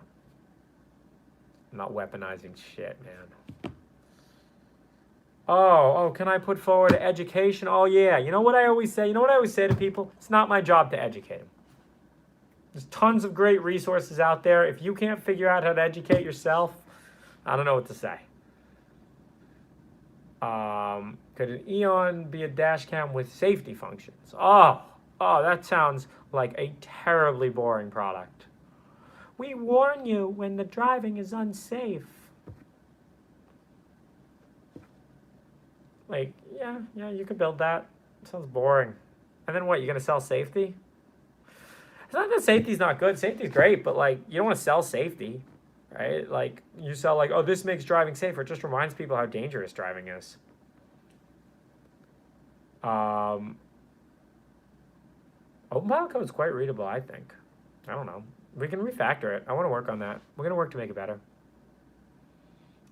Speaker 1: not weaponizing shit, man. Oh, can I put forward education? Oh, yeah. You know what I always say? You know what I always say to people? It's not my job to educate them. There's tons of great resources out there. If you can't figure out how to educate yourself, I don't know what to say. Could an Eon be a dash cam with safety functions? Oh, that sounds like a terribly boring product. We warn you when the driving is unsafe. Like, yeah, you could build that. Sounds boring. And then what, you're going to sell safety? It's not that safety's not good. Safety's great, but like, you don't want to sell safety, right? Like, you sell like, oh, this makes driving safer. It just reminds people how dangerous driving is. OpenPilot code is quite readable, I think. I don't know. We can refactor it. I want to work on that. We're going to work to make it better.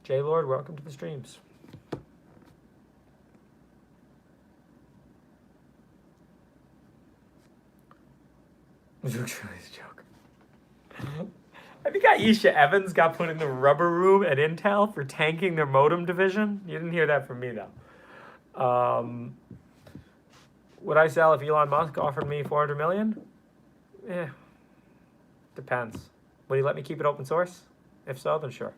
Speaker 1: J-Lord, welcome to the streams. Zook's really a joke. I think Aisha Evans got put in the rubber room at Intel for tanking their modem division. You didn't hear that from me, though. Would I sell if Elon Musk offered me $400 million? Eh, depends. Would he let me keep it open source? If so, then sure.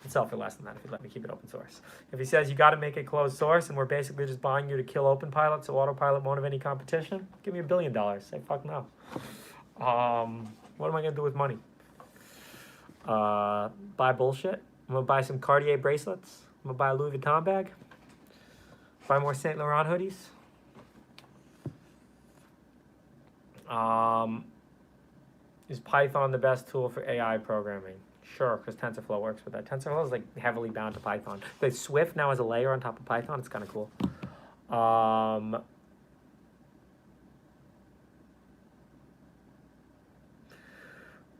Speaker 1: I'd sell for less than that if he'd let me keep it open source. If he says you got to make it closed source and we're basically just buying you to kill OpenPilot so Autopilot won't have any competition, give me $1 billion. Say fuck no. What am I gonna do with money? Buy bullshit. I'm gonna buy some Cartier bracelets. I'm gonna buy a Louis Vuitton bag. Buy more Saint Laurent hoodies. Is Python the best tool for AI programming? Sure, because TensorFlow works with that. TensorFlow is like heavily bound to Python. The Swift now has a layer on top of Python. It's kind of cool.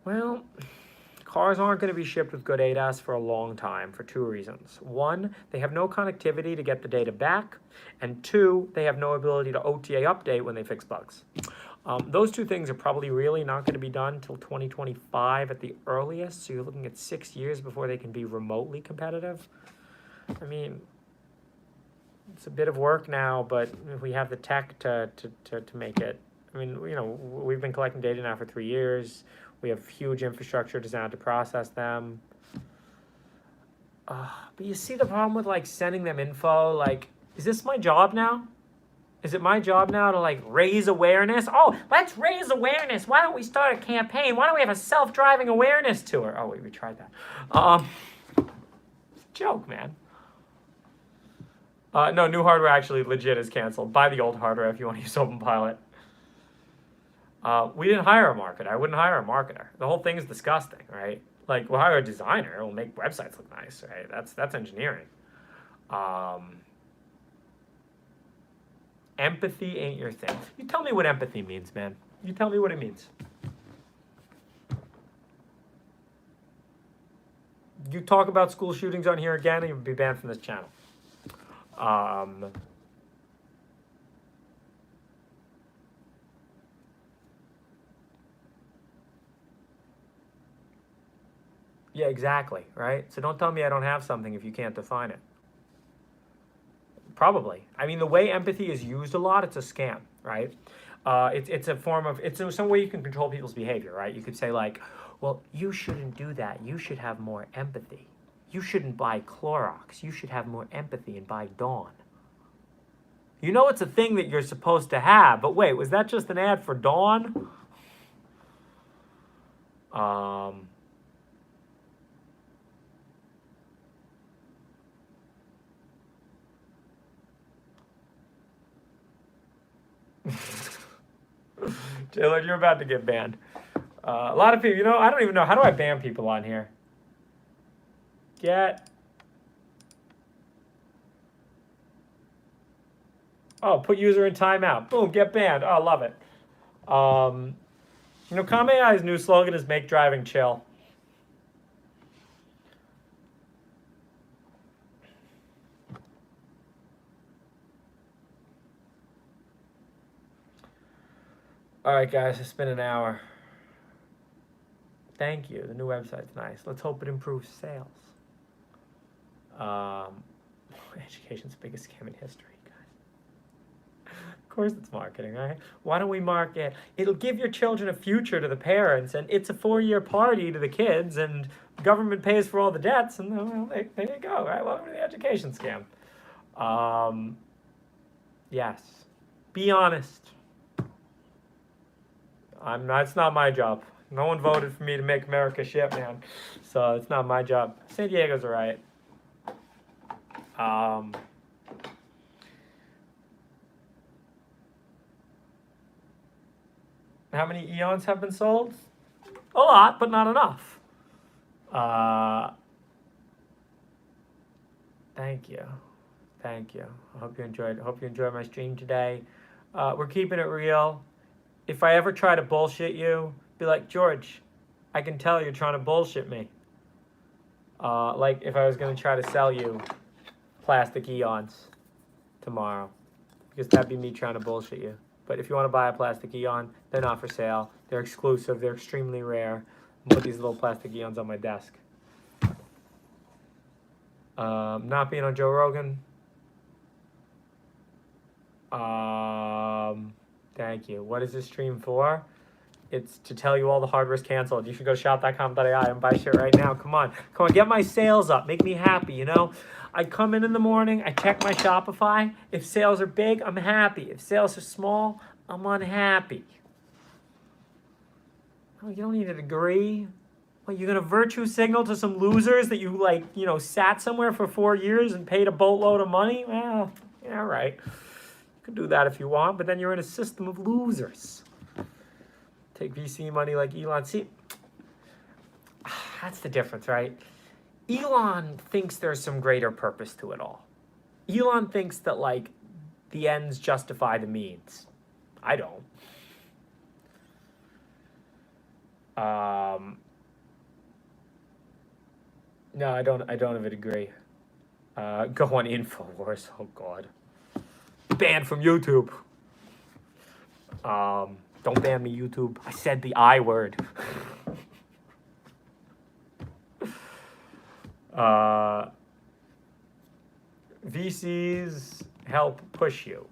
Speaker 1: Well, cars aren't going to be shipped with good ADAS for a long time for two reasons. One, they have no connectivity to get the data back. And two, they have no ability to OTA update when they fix bugs. Those two things are probably really not going to be done until 2025 at the earliest. So you're looking at 6 years before they can be remotely competitive. I mean, it's a bit of work now, but if we have the tech to make it. I mean, you know, we've been collecting data now for 3 years. We have huge infrastructure designed to process them. But you see the problem with like sending them info, like, is this my job now? Is it my job now to like raise awareness? Oh, let's raise awareness. Why don't we start a campaign? Why don't we have a self-driving awareness tour? Oh, wait, we tried that. Joke, man. No, new hardware actually legit is canceled. Buy the old hardware if you want to use OpenPilot. We didn't hire a marketer. I wouldn't hire a marketer. The whole thing is disgusting, right? Like, we'll hire a designer. We'll make websites look nice, right? That's engineering. Empathy ain't your thing. You tell me what empathy means, man. You tell me what it means. You talk about school shootings on here again, and you'll be banned from this channel. Yeah, exactly, right? So don't tell me I don't have something if you can't define it. Probably. I mean, the way empathy is used a lot, it's a scam, right? It's a form of, it's some way you can control people's behavior, right? You could say like, well, you shouldn't do that. You should have more empathy. You shouldn't buy Clorox. You should have more empathy and buy Dawn. You know it's a thing that you're supposed to have, but wait, was that just an ad for Dawn? Taylor, you're about to get banned. A lot of people, I don't even know. How do I ban people on here? Put user in timeout. Boom, get banned. Oh, love it. comma.ai's new slogan is make driving chill. All right, guys, it's been an hour. Thank you. The new website's nice. Let's hope it improves sales. Education's the biggest scam in history, guys. Of course it's marketing, right? Why don't we market? It'll give your children a future to the parents, and it's a 4-year party to the kids, and the government pays for all the debts, and well, there you go, right? Welcome to the education scam. Yes. Be honest. It's not my job. No one voted for me to make America shit, man. So it's not my job. San Diego's all right. How many Eons have been sold? A lot, but not enough. Thank you. I hope you enjoyed my stream today. We're keeping it real. If I ever try to bullshit you, be like, George, I can tell you're trying to bullshit me. Like if I was going to try to sell you plastic Eons tomorrow, because that'd be me trying to bullshit you. But if you want to buy a plastic Eon, they're not for sale. They're exclusive. They're extremely rare. I'll put these little plastic Eons on my desk. Not being on Joe Rogan. Thank you. What is this stream for? It's to tell you all the hardware's canceled. You should go to shop.com.ai and buy shit right now. Come on, get my sales up. Make me happy, I come in the morning, I check my Shopify. If sales are big, I'm happy. If sales are small, I'm unhappy. Oh, you don't need a degree. What, you're going to virtue signal to some losers that you, sat somewhere for 4 years and paid a boatload of money? Well, yeah, right. You can do that if you want, but then you're in a system of losers. Take VC money like Elon. See, that's the difference, right? Elon thinks there's some greater purpose to it all. Elon thinks that, the ends justify the means. I don't. No, I don't have a degree. Go on InfoWars. Oh, God. Banned from YouTube. Don't ban me, YouTube. I said the I word. VCs help push you.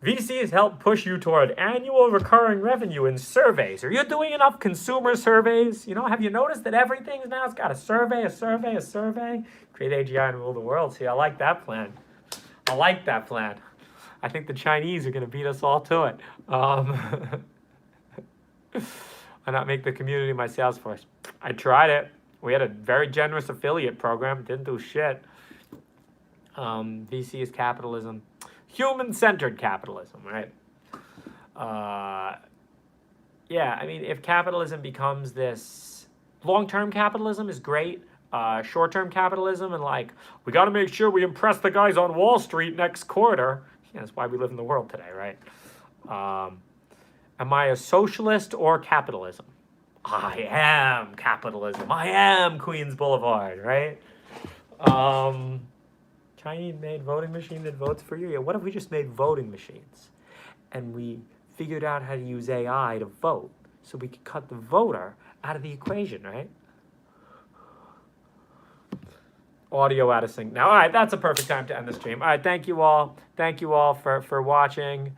Speaker 1: VCs help push you toward annual recurring revenue in surveys. Are you doing enough consumer surveys? Have you noticed that everything's now it's got a survey? Create AGI and rule the world. See, I like that plan. I think the Chinese are going to beat us all to it. Why not make the community my sales force? I tried it. We had a very generous affiliate program. Didn't do shit. VC is capitalism. Human-centered capitalism, right? If capitalism becomes this... Long-term capitalism is great. Short-term capitalism and we got to make sure we impress the guys on Wall Street next quarter. Yeah, that's why we live in the world today, right? Am I a socialist or capitalism? I am capitalism. I am Queens Boulevard, right? Chinese-made voting machine that votes for you? Yeah, what if we just made voting machines and we figured out how to use AI to vote so we could cut the voter out of the equation, right? Audio out of sync now. All right, that's a perfect time to end the stream. All right, thank you all. Thank you all for watching.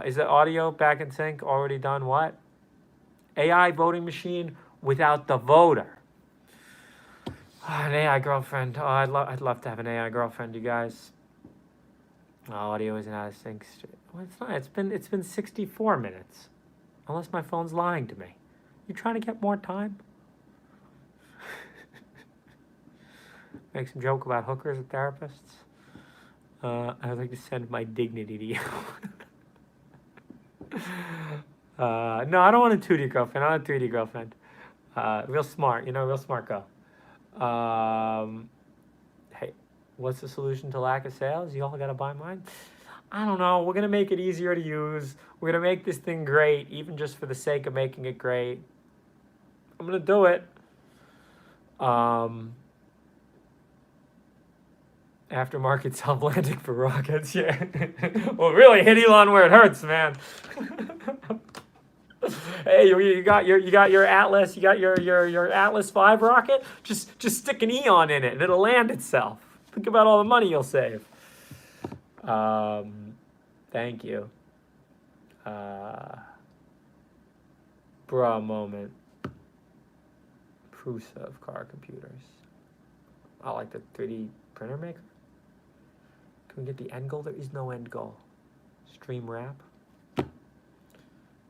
Speaker 1: Is the audio back in sync? Already done what? AI voting machine without the voter. An AI girlfriend. Oh, I'd love to have an AI girlfriend, you guys. Audio isn't out of sync. Well, it's not. It's been 64 minutes. Unless my phone's lying to me. You trying to get more time? Make some joke about hookers and therapists. I would like to send my dignity to you. No, I don't want a 2D girlfriend. I want a 3D girlfriend. Real smart, real smart girl. Hey, what's the solution to lack of sales? You all gotta buy mine? I don't know. We're gonna make it easier to use. We're gonna make this thing great, even just for the sake of making it great. I'm gonna do it. Aftermarket self-landing for rockets, yeah. Well, really hit Elon where it hurts, man. Hey, you got your Atlas, you got your Atlas V rocket. Just stick an Eon in it, and it'll land itself. Think about all the money you'll save. Thank you. Bra moment. Prusa of car computers. I like the 3D printer maker. Can we get the end goal? There is no end goal. Stream wrap.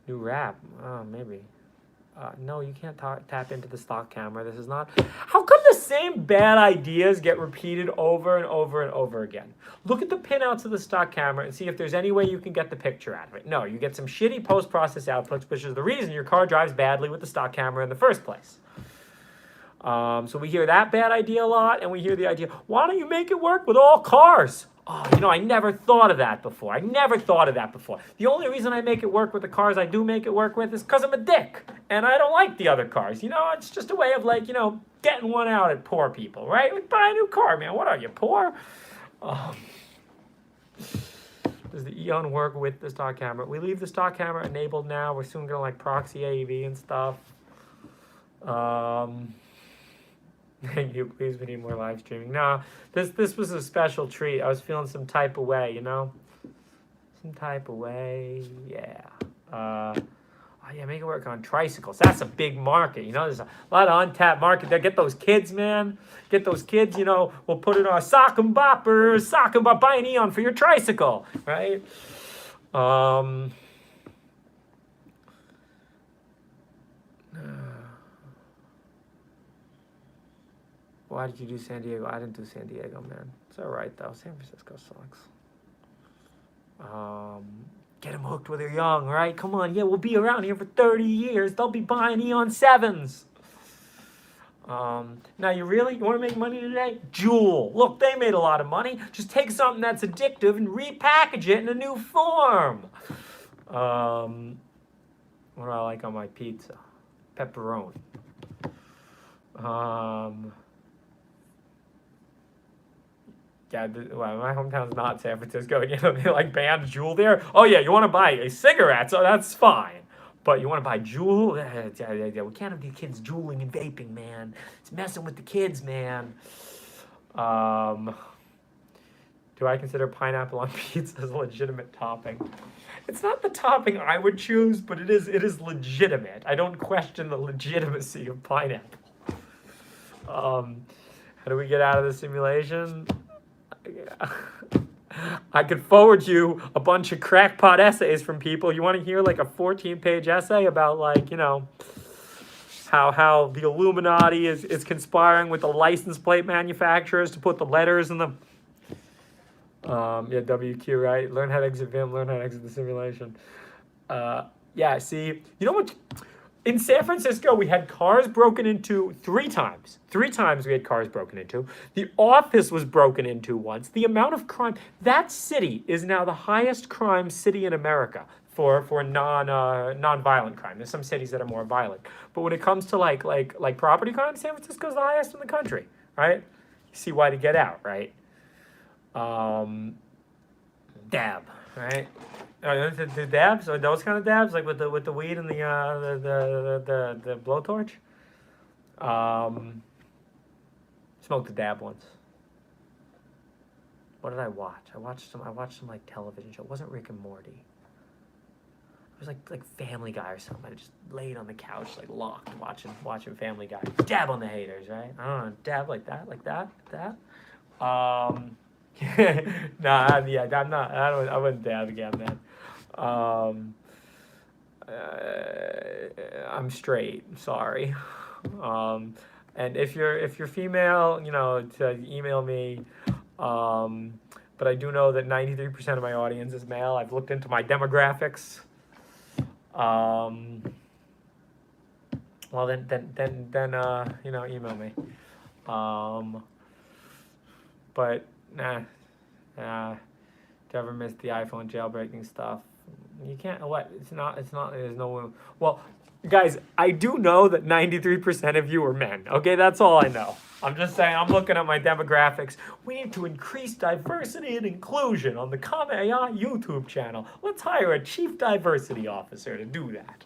Speaker 1: New wrap. Oh, maybe. No, you can't tap into the stock camera. This is not... How come the same bad ideas get repeated over and over and over again? Look at the pinouts of the stock camera and see if there's any way you can get the picture out of it. No, you get some shitty post-process outputs, which is the reason your car drives badly with the stock camera in the first place. So we hear that bad idea a lot, and we hear the idea, why don't you make it work with all cars? Oh, I never thought of that before. The only reason I make it work with the cars I do make it work with is because I'm a dick, and I don't like the other cars. It's just a way of, getting one out at poor people, right? Buy a new car, man. What are you, poor? Does the Eon work with the stock camera? We leave the stock camera enabled now. We're soon going to, proxy AEV and stuff. Thank you, please, we need more live streaming. No, this was a special treat. I was feeling some type of way, Some type of way, yeah. Oh yeah, make it work on tricycles. That's a big market, There's a lot of untapped market there. Get those kids, man. Get those kids, we'll put it on sock 'em boppers, buy an Eon for your tricycle, right? Why did you do San Diego? I didn't do San Diego, man. It's all right, though. San Francisco sucks. Get them hooked when they're young, right? Come on. Yeah, we'll be around here for 30 years. They'll be buying Eon 7s. Now, you want to make money today? Juul. Look, they made a lot of money. Just take something that's addictive and repackage it in a new form. What do I like on my pizza? Pepperoni. Yeah, my hometown's not San Francisco. They banned Juul there. Oh yeah, you want to buy a cigarette, so that's fine. But you want to buy Juul? Yeah, we can't have these kids juuling and vaping, man. It's messing with the kids, man. Do I consider pineapple on pizza as a legitimate topping? It's not the topping I would choose, but it is legitimate. I don't question the legitimacy of pineapple. How do we get out of the simulation? I could forward you a bunch of crackpot essays from people. You want to hear a 14-page essay about how the Illuminati is conspiring with the license plate manufacturers to put the letters in the WQ, right? Learn how to exit Vim, learn how to exit the simulation. Yeah, see, you know what? In San Francisco, we had cars broken into 3 times. 3 times we had cars broken into. The office was broken into once. The amount of crime, that city is now the highest crime city in America for non-violent crime. There's some cities that are more violent. But when it comes to like property crime, San Francisco's the highest in the country, right? You see why to get out, right? Dab, right? The dabs, or those kind of dabs, with the weed and the blowtorch. Smoked the dab once. What did I watch? I watched some television show. It wasn't Rick and Morty. It was like Family Guy or something. I just laid on the couch locked watching Family Guy. Dab on the haters, right? I don't know, dab like that. Nah, yeah, I'm not. I wouldn't dab again, man. I'm straight. Sorry. And if you're female, to email me. But I do know that 93% of my audience is male. I've looked into my demographics. Well, then, email me. But do you ever miss the iPhone jailbreaking stuff? You can't. What? It's not. There's no. Well, guys, I do know that 93% of you are men. Okay, that's all I know. I'm just saying. I'm looking at my demographics. We need to increase diversity and inclusion on the comma.ai YouTube channel. Let's hire a chief diversity officer to do that.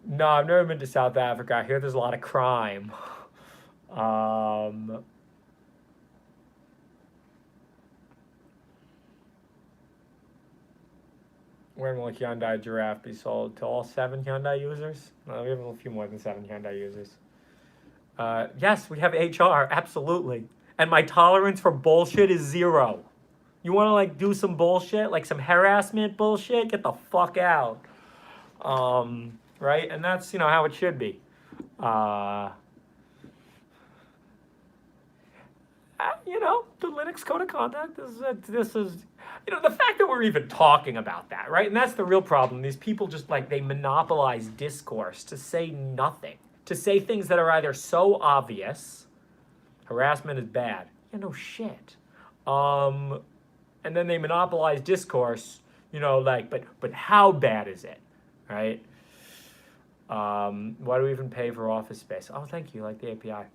Speaker 1: No, I've never been to South Africa. I hear there's a lot of crime. When will Hyundai Giraffe be sold? To all 7 Hyundai users? No, we have a few more than 7 Hyundai users. Yes, we have HR, absolutely. And my tolerance for bullshit is 0. You want to do some bullshit, like some harassment bullshit? Get the fuck out. Right? And that's, how it should be. The Linux Code of Conduct this is, the fact that we're even talking about that, right? And that's the real problem. These people just they monopolize discourse to say nothing, to say things that are either so obvious, harassment is bad. No shit. And then they monopolize discourse, but how bad is it, right? Why do we even pay for office space? Oh, thank you, like the API.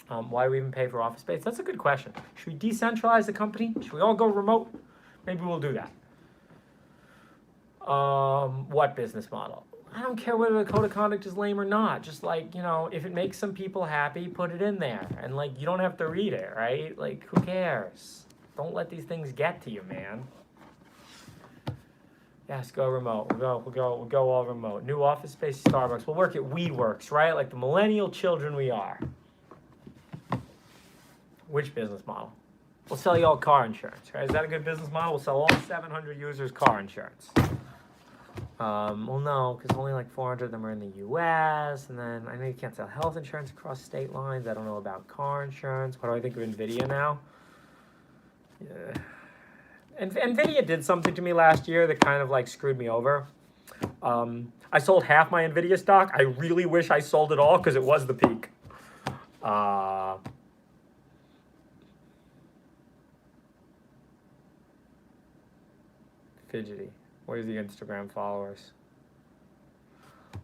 Speaker 1: Why do we even pay for office space? That's a good question. Should we decentralize the company? Should we all go remote? Maybe we'll do that. What business model? I don't care whether the code of conduct is lame or not. Just if it makes some people happy, put it in there. And you don't have to read it, right? Who cares? Don't let these things get to you, man. Yes, go remote. We'll go all remote. New office space, Starbucks. We'll work at WeWorks, right? Like the millennial children we are. Which business model? We'll sell you all car insurance, right? Is that a good business model? We'll sell all 700 users car insurance. Well, no, because only 400 of them are in the U.S. And then I know you can't sell health insurance across state lines. I don't know about car insurance. What do I think of NVIDIA now? Yeah. And NVIDIA did something to me last year that kind of screwed me over. I sold half my NVIDIA stock. I really wish I sold it all because it was the peak. Fidgety. Where's the Instagram followers?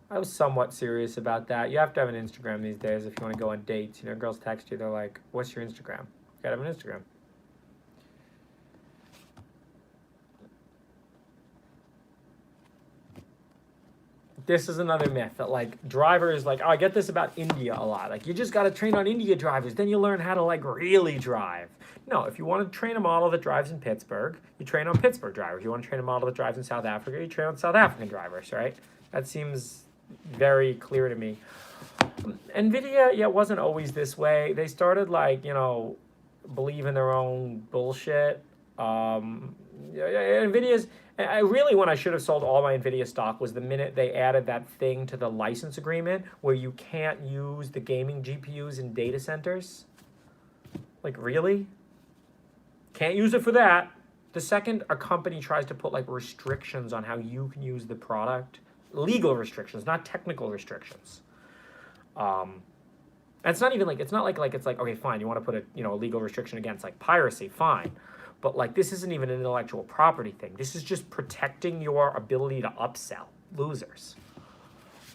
Speaker 1: I was somewhat serious about that. You have to have an Instagram these days if you want to go on dates. Girls text you, they're like, what's your Instagram? You gotta have an Instagram. This is another myth that drivers I get this about India a lot. You just got to train on India drivers, then you learn how to really drive. No, if you want to train a model that drives in Pittsburgh, you train on Pittsburgh drivers. You want to train a model that drives in South Africa, you train on South African drivers, right? That seems very clear to me. NVIDIA, wasn't always this way. They started believe in their own bullshit. NVIDIA's, when I should have sold all my NVIDIA stock was the minute they added that thing to the license agreement where you can't use the gaming GPUs in data centers. Really? Can't use it for that. The second a company tries to put restrictions on how you can use the product, legal restrictions, not technical restrictions. And it's not even it's okay, fine, you want to put a legal restriction against piracy, fine. But this isn't even an intellectual property thing. This is just protecting your ability to upsell. Losers.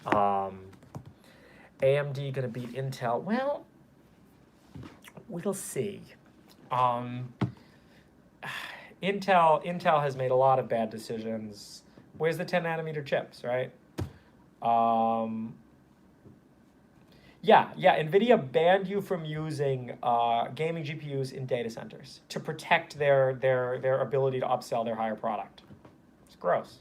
Speaker 1: AMD gonna beat Intel. Well, we'll see. Intel has made a lot of bad decisions. Where's the 10 nanometer chips, right? Yeah, NVIDIA banned you from using gaming GPUs in data centers to protect their ability to upsell their higher product. It's gross.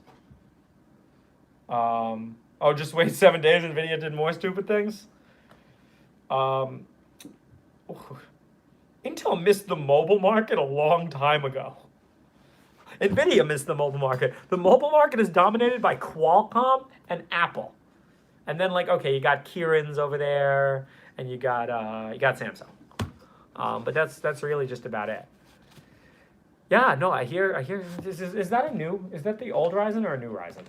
Speaker 1: Just wait 7 days, NVIDIA did more stupid things? Intel missed the mobile market a long time ago. NVIDIA missed the mobile market. The mobile market is dominated by Qualcomm and Apple. And then like, okay, you got Kieran's over there, and you got Samsung. But that's really just about it. Yeah, no, I hear. Is that the old Ryzen or a new Ryzen?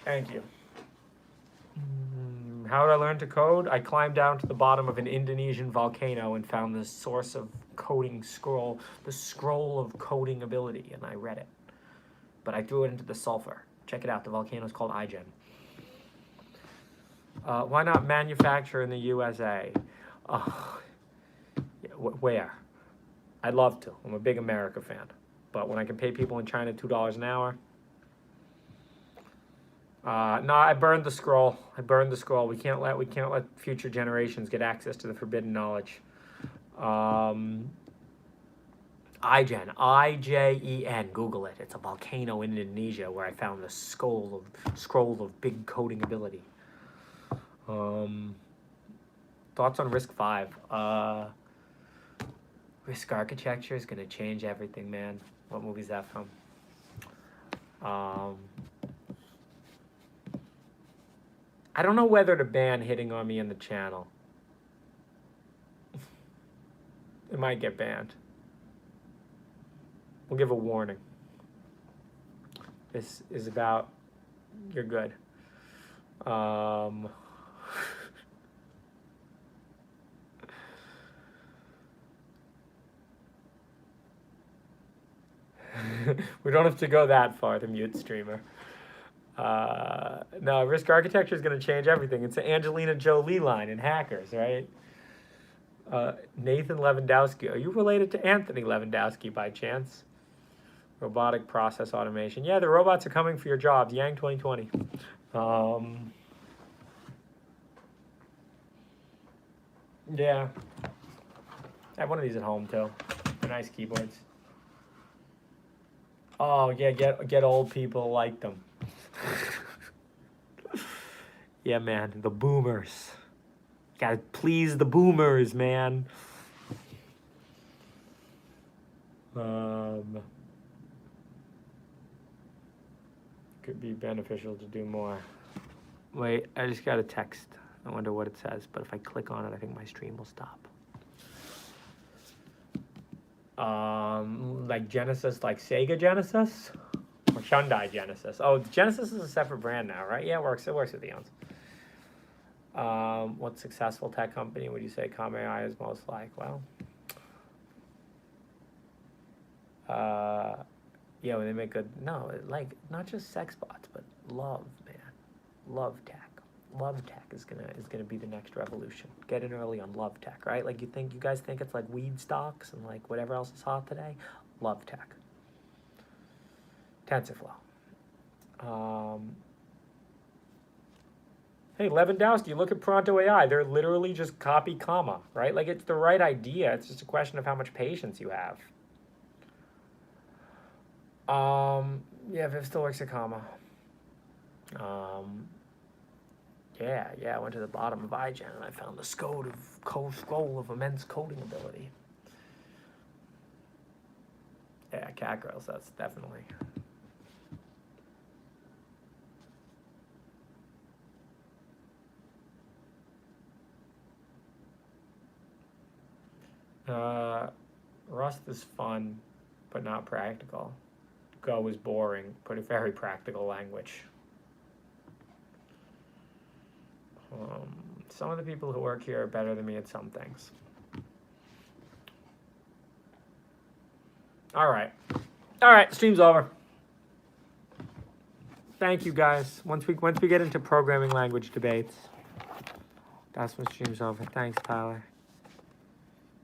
Speaker 1: Thank you. How did I learn to code? I climbed down to the bottom of an Indonesian volcano and found the source of coding scroll, the scroll of coding ability, and I read it. But I threw it into the sulfur. Check it out. The volcano is called iGen. Why not manufacture in the USA? Where? I'd love to. I'm a big America fan. But when I can pay people in China $2 an hour, no, I burned the scroll. We can't let future generations get access to the forbidden knowledge. iGen, IJEN. Google it. It's a volcano in Indonesia where I found the scroll of big coding ability. Thoughts on Risk 5? Risk Architecture is gonna change everything, man. What movie is that from? I don't know whether to ban hitting on me in the channel. It might get banned. We'll give a warning. This is about, you're good. We don't have to go that far to mute streamer. No, Risk Architecture is going to change everything. It's an Angelina Jolie line in Hackers, right? Nathan Lewandowski. Are you related to Anthony Lewandowski by chance? Robotic process automation. Yeah, the robots are coming for your jobs. Yang 2020. Yeah. I have one of these at home too. They're nice keyboards. Oh yeah, get old people like them. Yeah, man, the boomers. Gotta please the boomers, man. Could be beneficial to do more. Wait, I just got a text. I wonder what it says, but if I click on it, I think my stream will stop. Like Genesis, like Sega Genesis? Or Hyundai Genesis. Oh, Genesis is a separate brand now, right? Yeah, it works with Eons. What successful tech company would you say comma.ai is most like? Well, yeah, when they make good, no, like not just sex bots, but love, man, love tech. Love tech is gonna be the next revolution. Get in early on love tech, right? Like you guys think it's like weed stocks and like whatever else is hot today? Love tech. TensorFlow. Hey, Lewandowski, look at Pronto AI. They're literally just copy comma, right? Like it's the right idea. It's just a question of how much patience you have. Yeah, Viv still works at comma. Yeah, I went to the bottom of iGen and I found the scroll of immense coding ability. Yeah, cat girls, that's definitely. Rust is fun, but not practical. Go is boring, but a very practical language. Some of the people who work here are better than me at some things. All right, stream's over. Thank you guys. Once we get into programming language debates, that's when stream's over. Thanks, Tyler.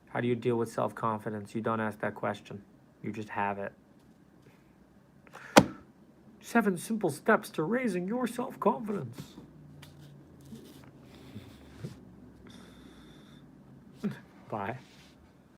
Speaker 1: How do you deal with self-confidence? You don't ask that question. You just have it. 7 simple steps to raising your self-confidence. Bye.